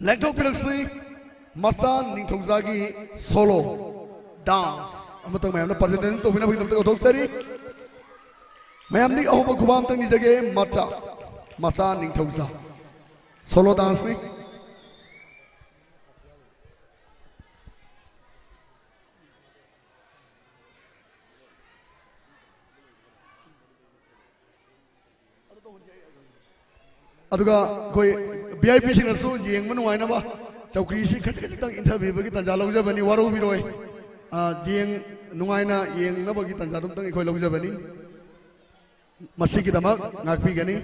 लेक्टो पिलक्सी मसा निंथौजागी सोलो डांस अमतंग मैम ना प्रेजेंटेशन तो बिना बगी तम तक दोस्तरी मैम नी अहोबा खुबाम तंग निजगे मसा निंथौजा सोलो डांस में अदुगा कोई VIP सिंगसु येंग मनु आइना बा चौकरी से खच तंग इंटरव्यू बगी तंजा लौजबनी वारो बिरोय येंग नुआइना येंग न बगी तंजा तुम तंग इखोय लौजबनी मसी की दमक नाकपी गनी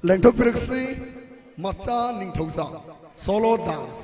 लेंथोक पिरक्सी मचा निंथौजा solo dance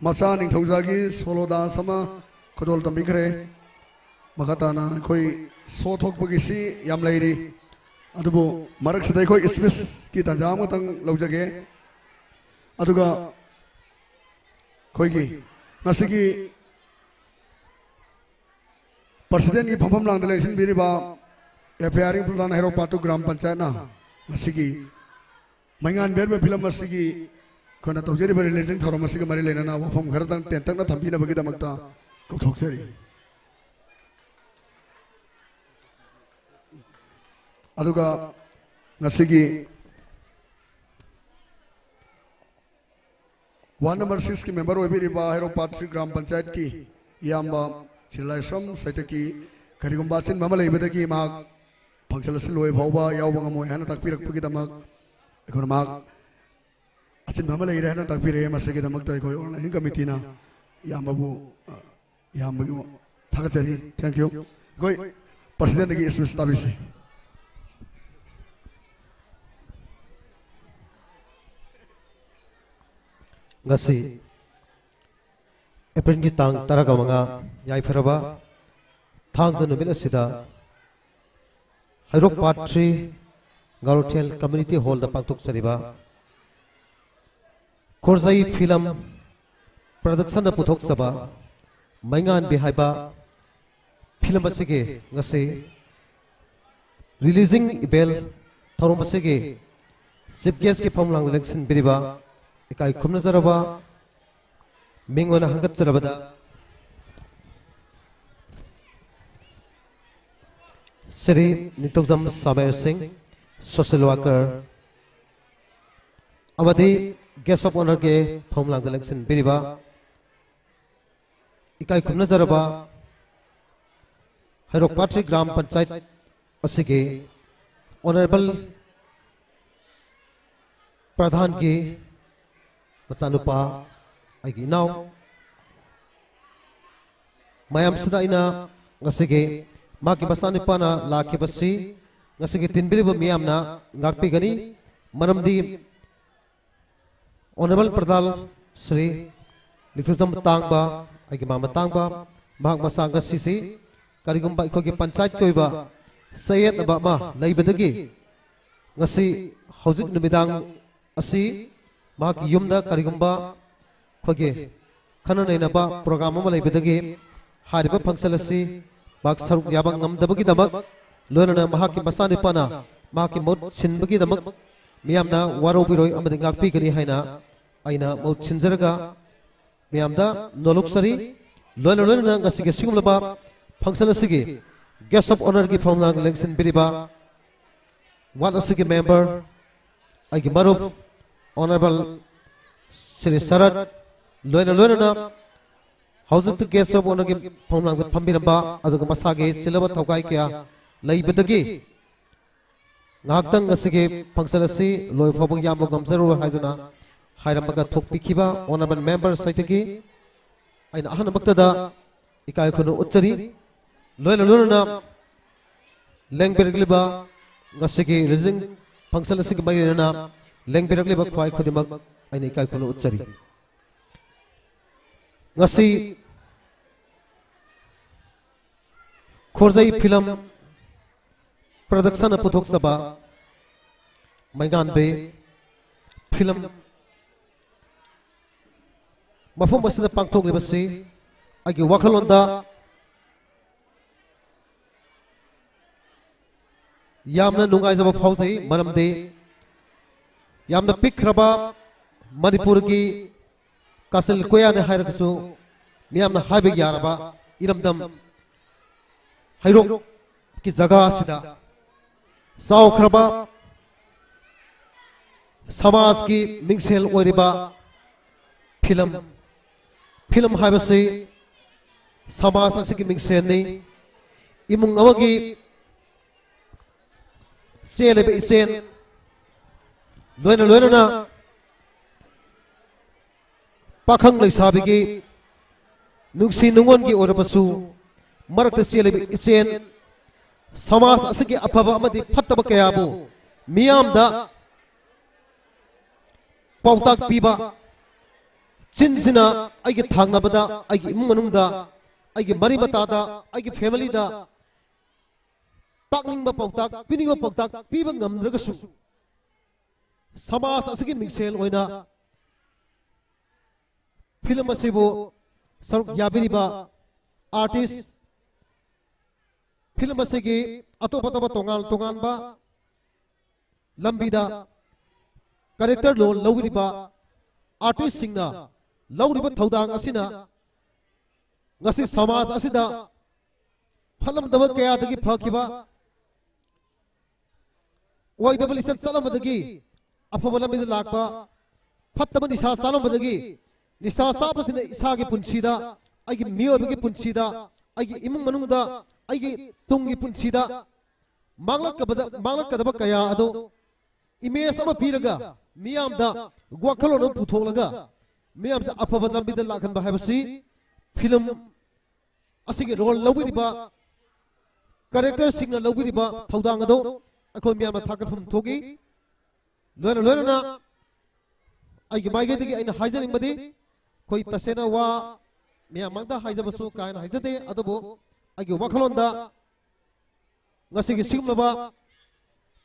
masa ningthaujagi solo dance sama kodol tambikre makatana khoi so thokpagi si yam leiri adubu marak sadai khoi space ki tanjam tang laujage aduga khoi gi ngasigi president ki pham lang election biriba FIR Pradhan Hero Patu Gram Panchayat na ngasigi maingan berbe film asigi kona tawjeri bari election thorom asigi mari lena na wafam gharatang tentak na thampi na bagi damakta ko thokseri aduga ngasigi 1 number 6 ki member oibiriba Hero Patu Gram Panchayat ki yamba Silaisam Saitaki Karigumbasin Mama Lebedaki Mark Punctual Loy Boba Yawanga Moyana Takpir Pukidamak Economak Asin Mama Lena Takpire Masakitamak online committee na Yamabu Yamabu Takasari. Thank you. Go President is Mr. Tabisi. Ngasi April ki tang taraga mga yai faraba thang sa numila sida Hairok Part 3 Garotel Community Hall da pangtuk sariba Korzai film production da puthok saba maingan bihaiba film basige ngase releasing ibel thorum basige chief guest ki phomlang election biriba ikai khumna zaraba Mingwana hangat sarabada Sri Nitokzam Saber Singh social worker Abadi guest of honor ke phomlang election biriba ikai khumna zaraba Hairok Patu Gram Panchayat asige honorable Pradhan ke machanupa Agi now Mayam sida ina ngasige maki basani pana laki basi ngasige tinbili ba miyam na ngakpi gani maramdi honorable Pradhan Sri Nitokzam Tangba agi mama Tangba mahak masanga sisi karigumba ikogi panchayat koiba sayet aba ma laibadagi ngasi hauzik numidang asi mahak yumda karigumba khoge khana nei na ba program ma lai bedagi hariba function asi bak saruk yabang ngam dabagi damak loina na mahaki basani pana mahaki mot sinbagi damak miyamna waro biroi amadi ngakpi gani haina aina mot sinjaraga miyamda noloksari loina loina ngasige singumlaba function asigi guest of honor ki phomlang election biriba one asigi member agi maruf honorable Sri Sarat Loina na houses to guest of honor ki phomlang phambiramba aduga masage silaba thokai kya laibadagi ngaktang asige function asi loi phobang yam gamzaru haiduna hairamaga thokpikhiba honorable member saitagi aina ahana baktada ikai khunu uchari loina na lengbergliba ngasige rizing function asige marina lengbergliba khwai khodimak aina ikai khunu uchari ngasi Korzai film production puthok saba maingan be film mafum asida pangthok libasi agi wakhalonda yamna nungai jaba phausai maramde yamna pikraba Manipur ki Kasil koya ne hairakasu miyamna haibe yaraba iramdam hairok ki jaga sida saukraba samaj ki mingsel oiriba film haibase samaj asiki mingsel ni imung amagi selebe isen loina na pakhang leisabigi nungsi nungon gi orabasu marakta selebe isen samaj asigi apaba amadi phattaba kayabu miyamda pautak piba चिनसिना आइगे थांगनाबदा आइगे इमुंग मनुंगदा आइगे मरी मतादा आइगे फैमिलीदा ताकनिंगबा पौताक पिनिंगबा पौताक पीबा ngamdragasु समाज असगी मिंगसेल ओइना film असिबो सरुक याबिरिबा artist film असिगी अतोप अतोप तोंगाल तोंगानबा लंबीदा कैरेक्टर लोन लौरिबा आर्टिस्ट सिंगना लौरिबा थौदांग असिना ngasi समाज असिदा फलम दब कयादगी फकिबा ओइदब लिसन चलमदगी अफब लमिद लाकबा फत्तब निसा सालमदगी निसा साबसिना इसागी पुंसीदा आइगी मियोबगी पुंसीदा आइगी इमुंग मनुंगदा आइगी तुंगी पुंसीदा मांगलकदब कया अदो इमेज अमा पीरगा मियामदा ग्वाखलोन पुथोलगा मियाम से अफब लमिद लाखन बहाबसी फिल्म असिगे रोल लौबिरिबा कैरेक्टर सिंगना लौबिरिबा थौदांग अदो अखोय मियाम थाकफम थोगी लोना आइगे माइगेदगी आइना हाइजनिंगबदी कोई तसेना वा मियाम मंगदा हाइजबसु कायना हाइजदे अदबो आइगे वाखलोंदा ngasiगी सिगमलबा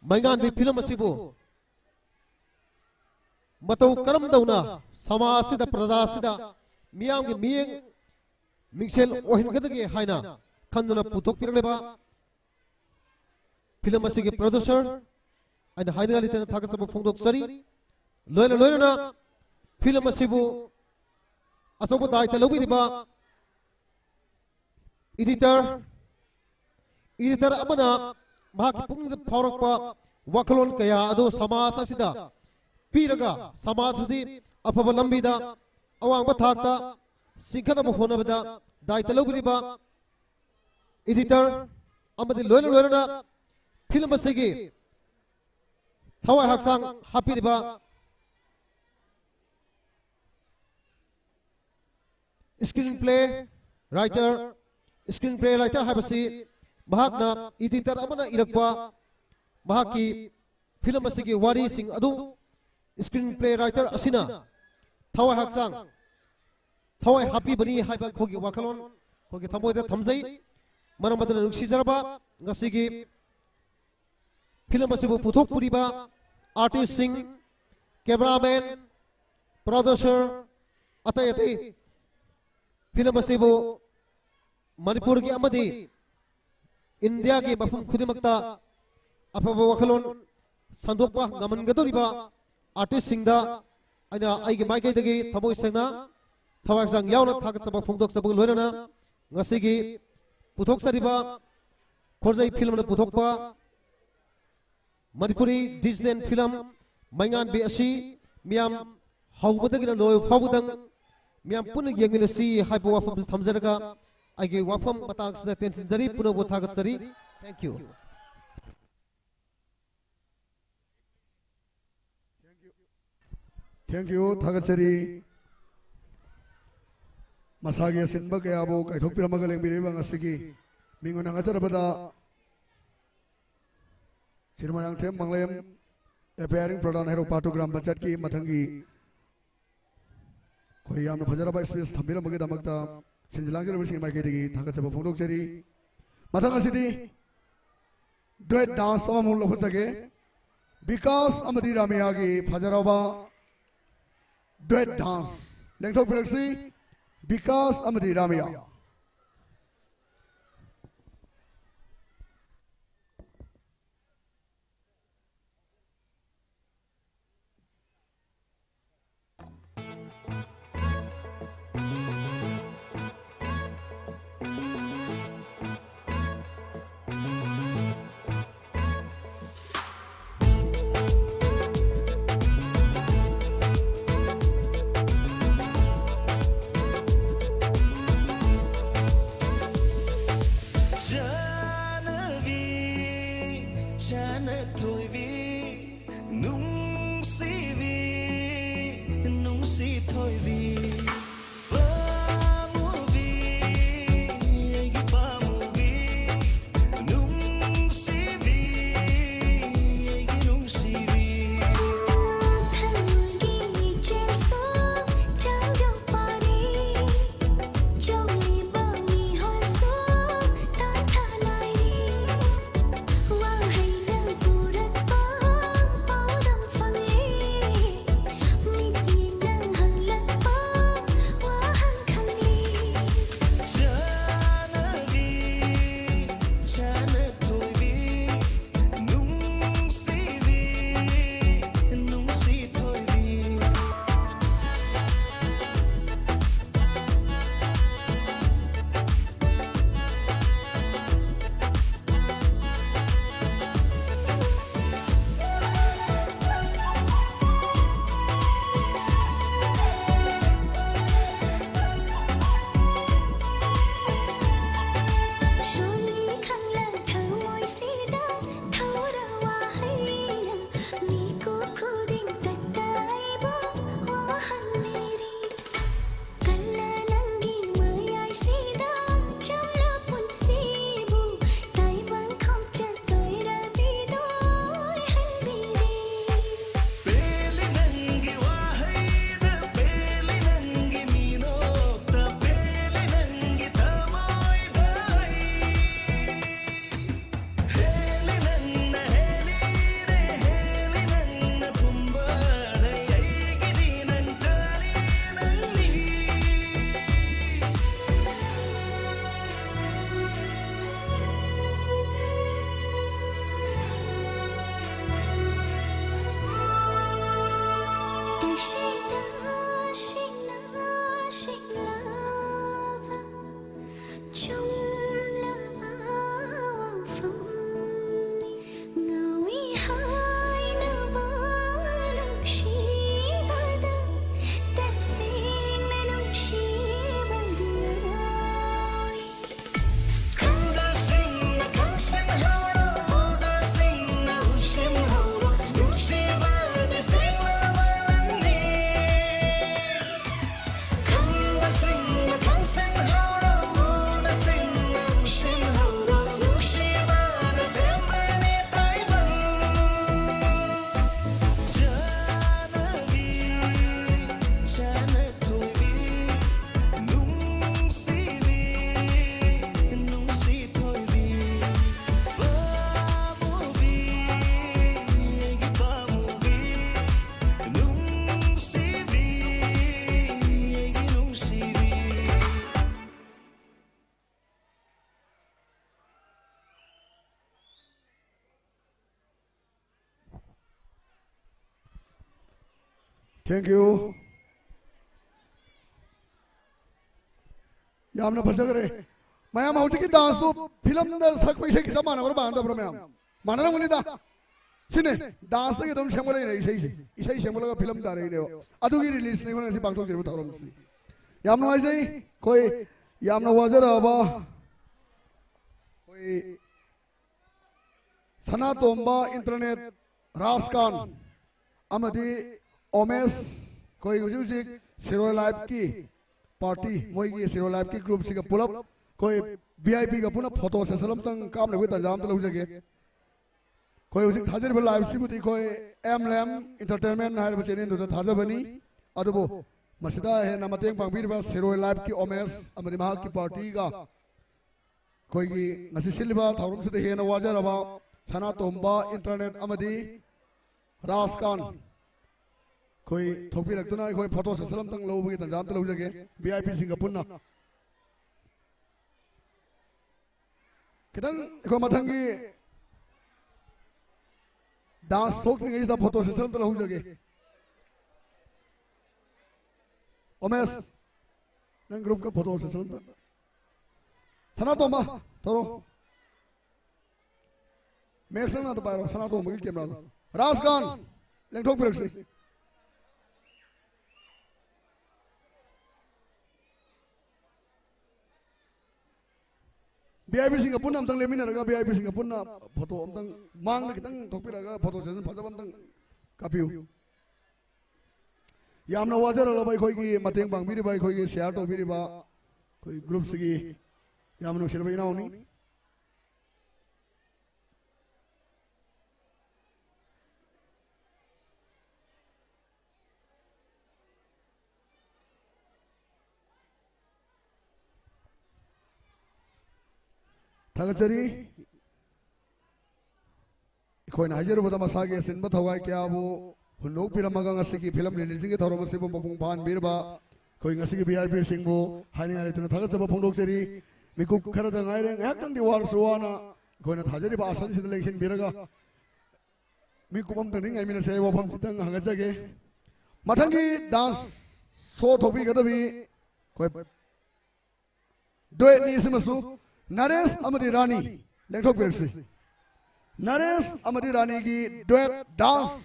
माइगान बि फिल्म असिबो मतौ करम दौना समासिदा प्रजासिदा मियामगे मियेंग मिंगसेल ओहिनगदगे हाइना खंदना पुथोक पिरलेबा फिल्म असिगे प्रोड्यूसर आइना हाइना लितना थागसब फोंगदोक सरी लोयना फिल्म असिबो असोबो दायित्व लौबिरिबा एडिटर अमना महाक पुंगद फावरकपा वाखलोन कया अदो समाज असिदा पीरगा समाज हसी अफब लंबीदा अवांग थाकता सिंखनब होनबदा दायित्व लौबिरिबा एडिटर अमदि लोयना फिल्म असिगे थवाई हक्सांग हापिरिबा स्क्रीन प्ले राइटर हाइबसी महाकना एडिटर अमना इरकपा महाकी फिल्म असिगे वारी सिंग अदु स्क्रीन प्ले राइटर असिना थवाई हक्सांग थवाई हापी बनी हाइबा खोगी वाखलोन खोगी थमोइदा थमजै मरमदन नुक्सिजरबा ngasiगी फिल्म असिबु पुथोक पुरिबा आर्टिस्ट सिंग कैमरामैन प्रोड्यूसर अतय अतय फिल्म असिबु मणिपुर की अमदी इंडिया की मफुम खुदिमक्ता अफब वखलोन संदोकपा ngमनगदोरिबा आर्टिस्ट सिंगदा आइना आइगे माइगैदगी थमोइ सेंगना थवाइसंग यावना थागतबा फोंदोक सबग लोयना ngasiगी पुथोक सरिबा खोरजै फिल्म पुथोकपा मणिपुरी डिजिटल फिल्म माइगान बे असि मियाम हौबदगिना लोय फावदंग मियाम पुन येंगिनसी हाइबो वाफम थमजरगा आइगे वाफम बतांगसदा टेंशन जरी पुनो बोथागत सरी थैंक यू थागतसरी मसागे सिनबा कयाबो काइथोकपिरमगा लेंबिरिबा ngasiगी मिंगोना ngajarbada सिरमयांग थेम मंगलेम एपेयरिंग प्रधान हेरो पाटोग्राम बचत की मथंगी कोई याम फजराबा स्पेस थंबिरमगे दमकता सिंजलांगे रबिसिंग माइकेदगी थागतसबा फोंदोकसरी मथंग असिदी दुएट डांस सममुल होसगे विकास अमदी रामियागी फजराबा दुएट डांस लेंथोक पिरक्सी विकास अमदी रामिया Thank you. यामना फर्स्ट करे मैं हम होती कि डांस तो फिल्म दर सक पैसे किसा माना बर बांधा बर मैं माना ना मुनी दा सिने डांस तो ये तुम शेमोले नहीं सही शेमोले का फिल्म दारे ही हो अदु की रिलीज नहीं होना ऐसी बांधो जरूर था रमसी यामना ऐसे ही कोई यामना वाजर आबा कोई सना तोंबा इंटरनेट रास्कान अमदी ओमेस कोई उजुजिक सिरो लाइव की पार्टी मोई सिरो लाइव की ग्रुप सिका पुल अप कोई वीआईपी का पुना फोटो सेशन तंग काम लगे तजाम तलु जगे कोई उसी हाजिर बल लाइव सिबुती कोई एमलैम एंटरटेनमेंट हायर बचेने दो थाजा बनी अदबो मसिदा है नमतेंग पांगबीर बा सिरो लाइव की ओमेस अमरी महा की पार्टी का कोई की नसी सिलबा थारुम से हेन वाजर अबा सना तोंबा इंटरनेट अमदी रास्कान कोई थोपी रखते ना कोई फोटो सेशन तंग लोग की तजाम तलु जगे वीआईपी सिंगापुर ना कितन को मथंगी डांस थोक नहीं इस दा फोटो सेशन तलु जगे ओमेस नंग ग्रुप का फोटो सेशन सना तोंबा तोरो मैक्स ना तो पारो सना तोंबा की कैमरा रास्कान लेंग ठोक पे रखसे वीआईपी सिंगा पुन्ना अमतंग लेमिना रगा वीआईपी सिंगा पुन्ना फोटो अमतंग मांग ने कितंग थोपी रगा फोटो सेशन फजब अमतंग कापियो यामना वाजर अला भाई कोई की मतेंग बांगबीरी भाई कोई की शेयर टोबीरी बा कोई ग्रुप सिगी यामनो शिरबई ना होनी थागचरी कोई हाजिर बता मसागे सिनबत हवाई क्या वो हुनोक पिरमगा ngasi की फिल्म रिलीजिंग के थोरो मसे बंग पान बीरबा कोई ngasi की वीआईपी सिंगबो हानि हानि तना थागचब फोंडोक सेरी मिकु खरा द गाइरे एकदम दीवार सुवाना कोई न थाजरी बा आसन सिद इलेक्शन बीरगा मिकु बम तंग आइमिना से वफम सितंग हंगचगे मथंगी डांस सो थोपी गदबी कोई दोए निसमसु नरेश अमदी रानी लेंथोक बेरसी नरेश अमदी रानी की duet dance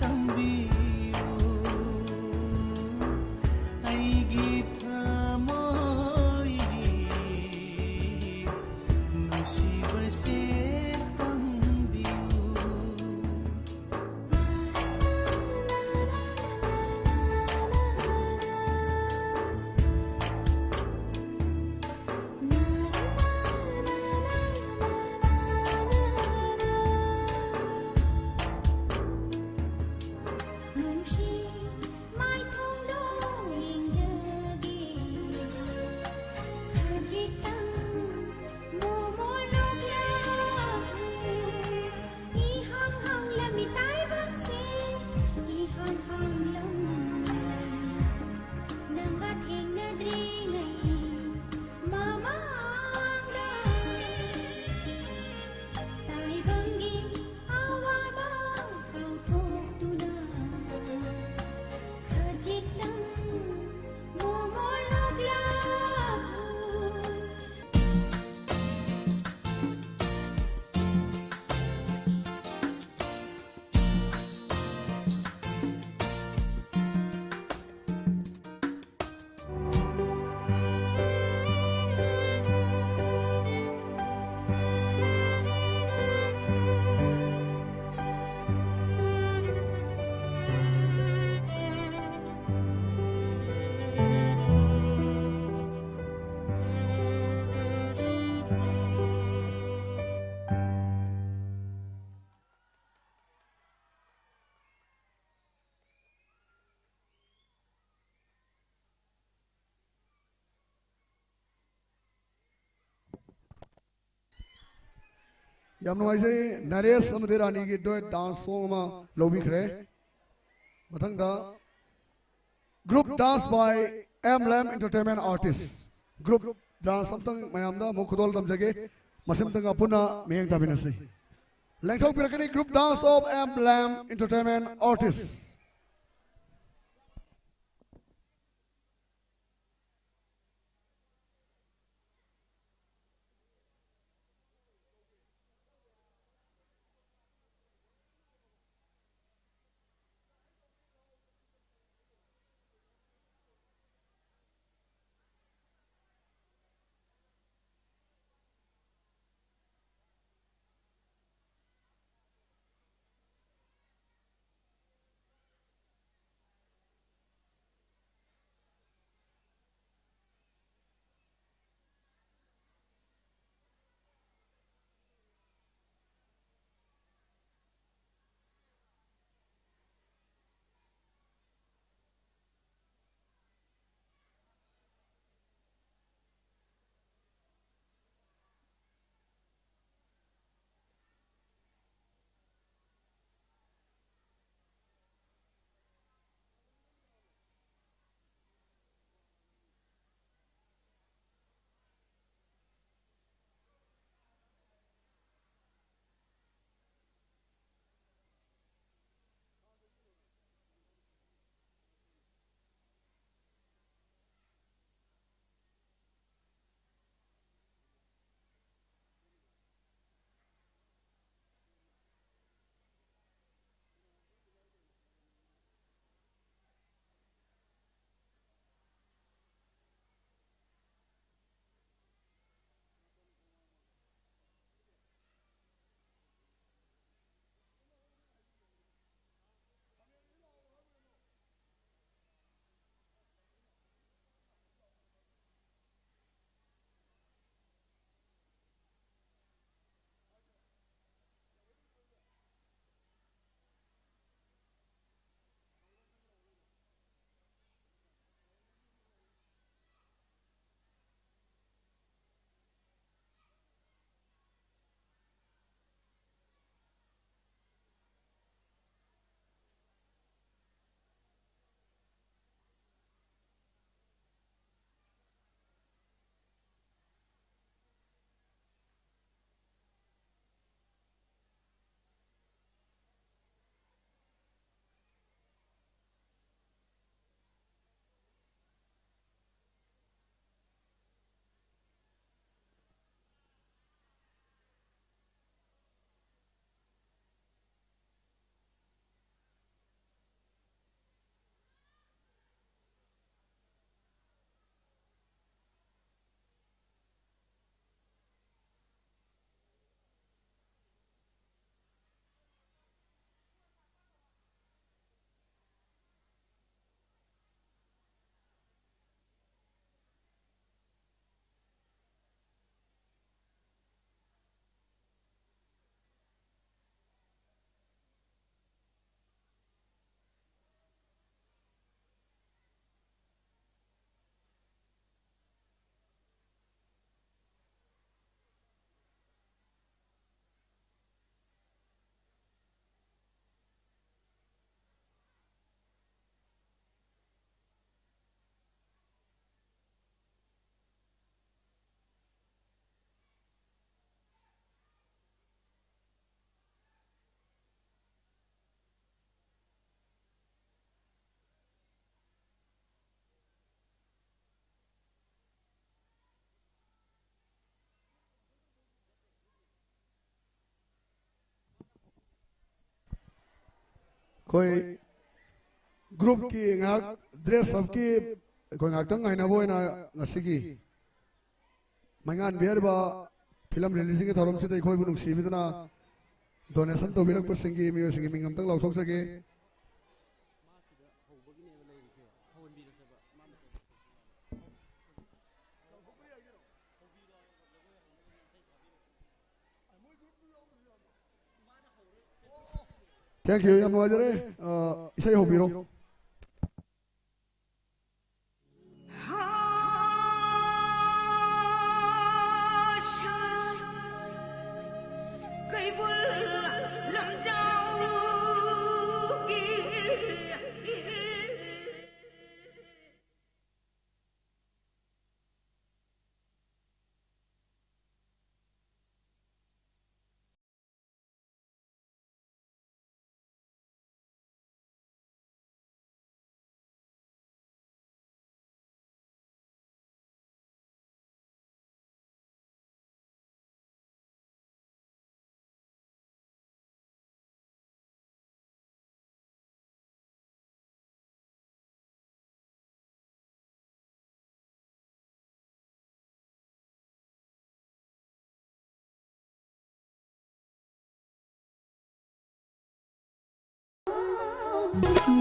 tambiyo aigi thamoigi nusibase tambiyo Nungshi mai thong do ling jagi Hajik tang mo mo lok la I hang hang la mi tai bang se I hang hang lam Nanga theng na dre ngai Mama da Tai bangi awa ba kau thok tu na Hajik tang mo mo lok la yam noi se naresh amade rani ki do dance song ma lobi khre mathang da group dance by M Lam Entertainment Artists group dance samtang mayam da mukhodol dam jage masim tanga puna meyang tabinasi lengthok pirakani group dance of M Lam Entertainment Artists khoi group ki ngak dress up ki khoi ngak tang ngai na boina ngasigi mangan biar ba film releasing ki tharom se khoi bunung si biduna donation to birak pasingi mi singi mingam tang lauthok sage Thank you yam nuajare isai hobiro cây bùn làm giàu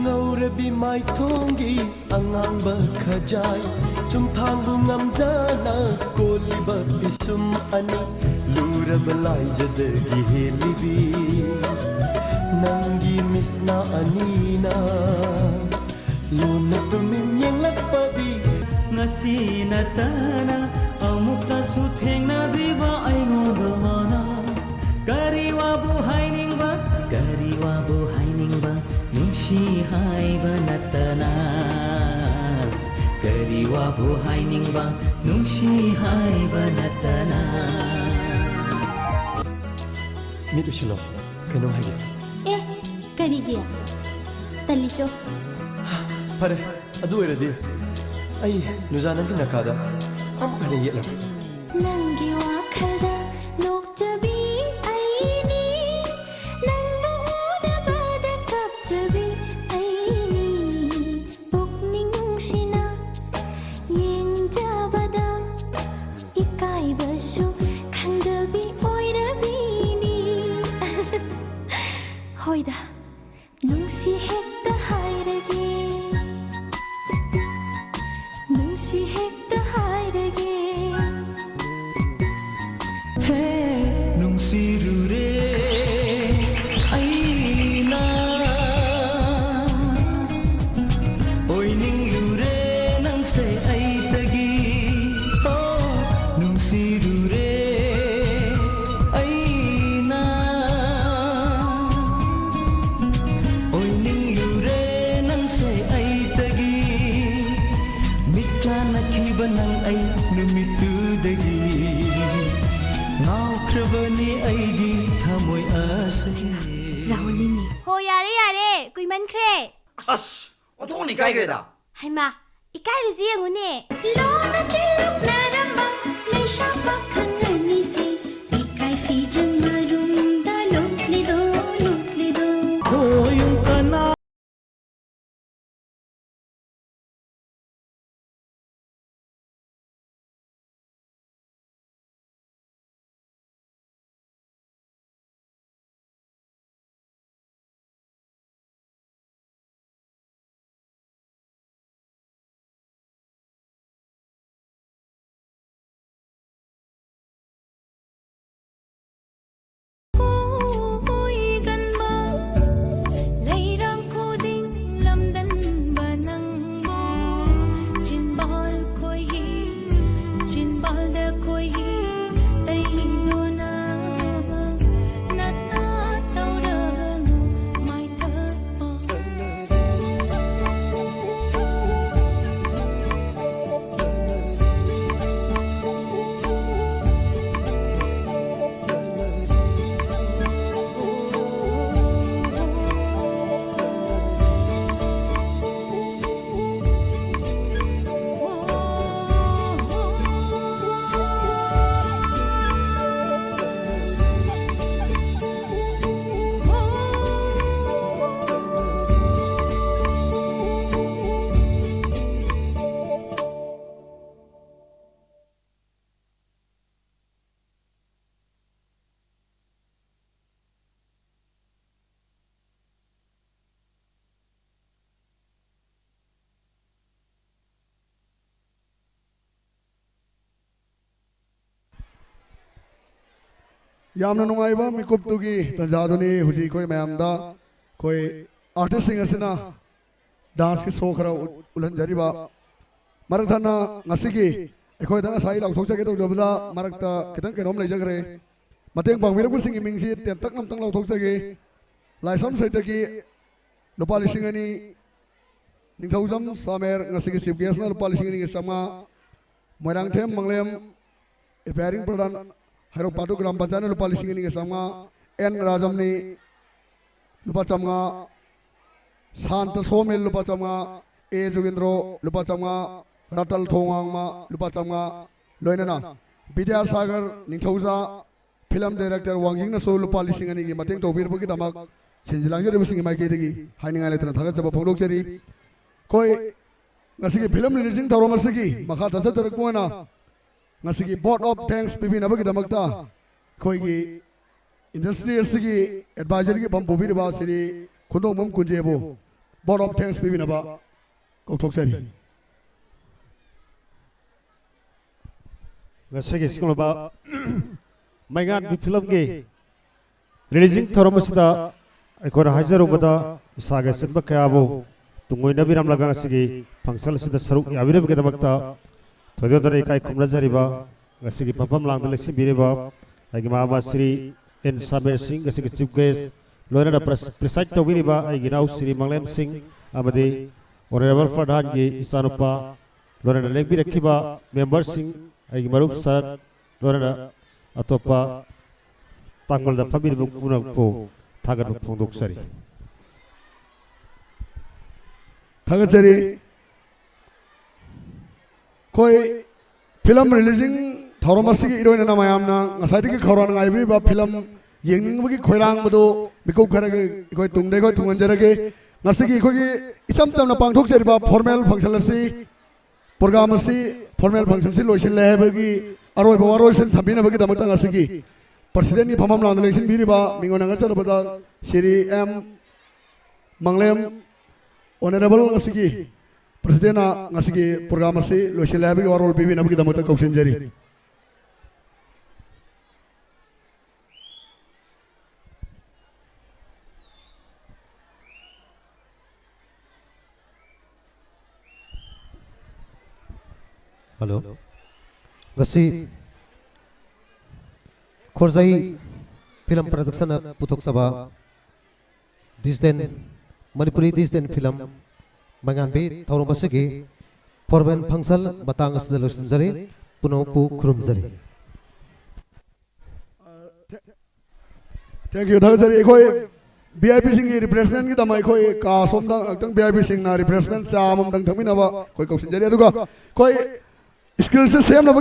Ngawrabi mai thongi angangba khajai chumthangbu ngamjana koliba bisum ani lurabalai jadagi helibi nangi misna anina luna tumim yang lapadi ngasi natana amukta su thengna driba aingondamana kariwa bu hainingba nungsi haiba natana kariwa bu hainingba nungsi haiba natana midu shilo kano hage ꯑꯦ ꯀꯔꯤꯒꯤ ꯇꯜꯂꯤꯆꯣ pare adu eradi ai nuzanangi nakada amukane yelam ꯅꯪꯒꯤ ꯋꯥꯈꯜꯗ ꯅꯣꯛꯆꯕꯤ ꯑꯩꯅꯤ ꯅꯪꯕꯨ ꯎꯅꯕꯗ ꯀꯞꯆꯕꯤ ꯑꯩꯅꯤ ꯄꯨꯛꯅꯤꯡ ꯅꯨꯡꯁꯤꯅ ꯌꯦꯡꯖꯕꯗ ꯏꯀꯥꯏꯕꯁꯨ ꯈꯪꯗꯕꯤ ꯑꯣꯏꯔꯕꯤꯅꯤ ꯍꯣꯏꯗ ꯅꯨꯡꯁꯤ ꯍꯦꯛꯇ ꯍꯥꯏꯔꯒꯦ ꯅꯨꯡꯁꯤ ꯍꯦꯛꯇ ꯍꯥꯏꯔꯒꯦ nungsirure aina oininglure nangse aitagi oh nungsirure aina oininglure nangse aitagi michana khibanang ai numitudagi ꯉꯥꯎꯈ꯭ꯔꯕꯅꯤ ꯑꯩꯒꯤ ꯊꯃꯣꯏ ꯑꯁꯤ ꯔꯥꯍꯨꯜꯅꯤꯅꯦ ꯍꯣ ꯌꯥꯔꯦ ꯌꯥꯔꯦ ꯀꯨꯏꯃꯟꯈ꯭ꯔꯦ ꯑꯁ ꯑꯣꯟꯊꯣꯛꯅ ꯏꯀꯥꯏꯈ꯭ꯔꯦꯗ ꯍꯩꯃꯥ ꯏꯀꯥꯏꯔꯤꯁꯤ ꯌꯦꯡꯉꯨꯅꯦ ꯂꯣꯟꯅ ꯆꯤꯜꯂꯨꯛꯅꯔꯝꯕ ꯂꯩꯁꯥ ꯄꯥꯈꯪ ꯑꯅꯤꯁꯦ ꯏꯀꯥꯏ ꯐꯤꯖꯪ ꯃꯔꯨꯝꯗ ꯂꯣꯠꯂꯤꯗꯣ ꯂꯣꯠꯂꯤꯗꯣ ꯍꯣꯌꯨꯡ ꯀꯅꯥ यामना नुंगाइबा मिकुप तुगी तंजादुनी हुजी कोई मैमदा कोई आर्टिस्ट सिंगर सिना डांस की शो खरा उलन जरीबा मरक थाना ngasiगी एखोय दा साइ लाउथोक जगे तो जबदा मरक ता कितन केनोम लेजगरे मतेंग पांगबिरबु सिंगी मिंगसी तेम तक नम तंग लाउथोक जगे लाइसम सैतकी लुपा लिसिंग अनि निंथौजम सामेर ngasiगी चीफ गेस्ट ना लुपा लिसिंग नि समा मोरांग थेम मंगलेम एपेरिंग प्रधान हारो पाटु ग्राम पंचायत लुपा लिसिंग नि समा एन राजमनी लुपा चमगा शांत सोमेल लुपा चमगा ए जोगेंद्रो लुपा चमगा रतल थोंगांगमा लुपा चमगा लोइनना विद्यासागर निंथौजा फिल्म डायरेक्टर वांजिंग न सो लुपा लिसिंग अनि की मतेंग तोबिरबुगी दमक सिंजिलांगे बिसिंग माइकेदगी हाइनिंगा लेतना थागतजब फोंदोकचरी कोई ngasiगी फिल्म रिलीजिंग थरो मसिगी मखा तसतरकोना ngasiगी बोर्ड ऑफ थैंक्स पिबिनबगी दमकता कोईगी इंडस्ट्री असगी एडवाइजरी की पंपुबिरबा सिरी खुदोमम कुजेबो बोर्ड ऑफ थैंक्स पिबिनबा कौथोकसरी ngasiगी skulba maingan bi film ge releasing thoromsida aikora hajarubada isaga sinba kayabo tungoi nabiram laga ngasigi function sida saruk yabirab ge damakta thoidodare kai khumra jariba ngasigi papam langdale sibireba agi mama sri en saber singh ngasigi chief guest loina preside tobiriba agi nau sri manglem singh amade honorable pradhan ge isanupa loina legbi rakhiba member singh agi marup sar loina atopa tangol da famir bu kunakpo thagar phongdok sari थागतचरी कोई film releasing थौरमसिगी इरोइन ना मायामना ngसाइदगी खौरान ngaibri film येंगबगी खोइरांगबदो बिको खरगे कोई तुंगदे कोई तुंगनजरगे ngasiगी कोई इसम चमना पांगथोक सेरिबा formal function लसी programme असि formal function सि लोइसिन लेबगी अरोय बवारोइसन थबिनबगी दमता ngasiगी प्रेसिडेंट नि फमम लांदलेसिन बिरिबा मिंगोना ngचरबदा Shri M Manglem Honorable ngasigi Presiden ngasigi program asi loisilabigi warol bibi nabigi damota kausinjari Hello ngasi khorzai film production puthok saba disden Manipuri disden film mangan be thaurum basagi forben phangsal batang asdalo sinjari punopu khurumjari Thank you thagajari koi VIP sing refreshment ki tamai koi ka somda tang VIP sing na refreshment sa amam tang thamina ba koi kausinjari aduga koi skills se same na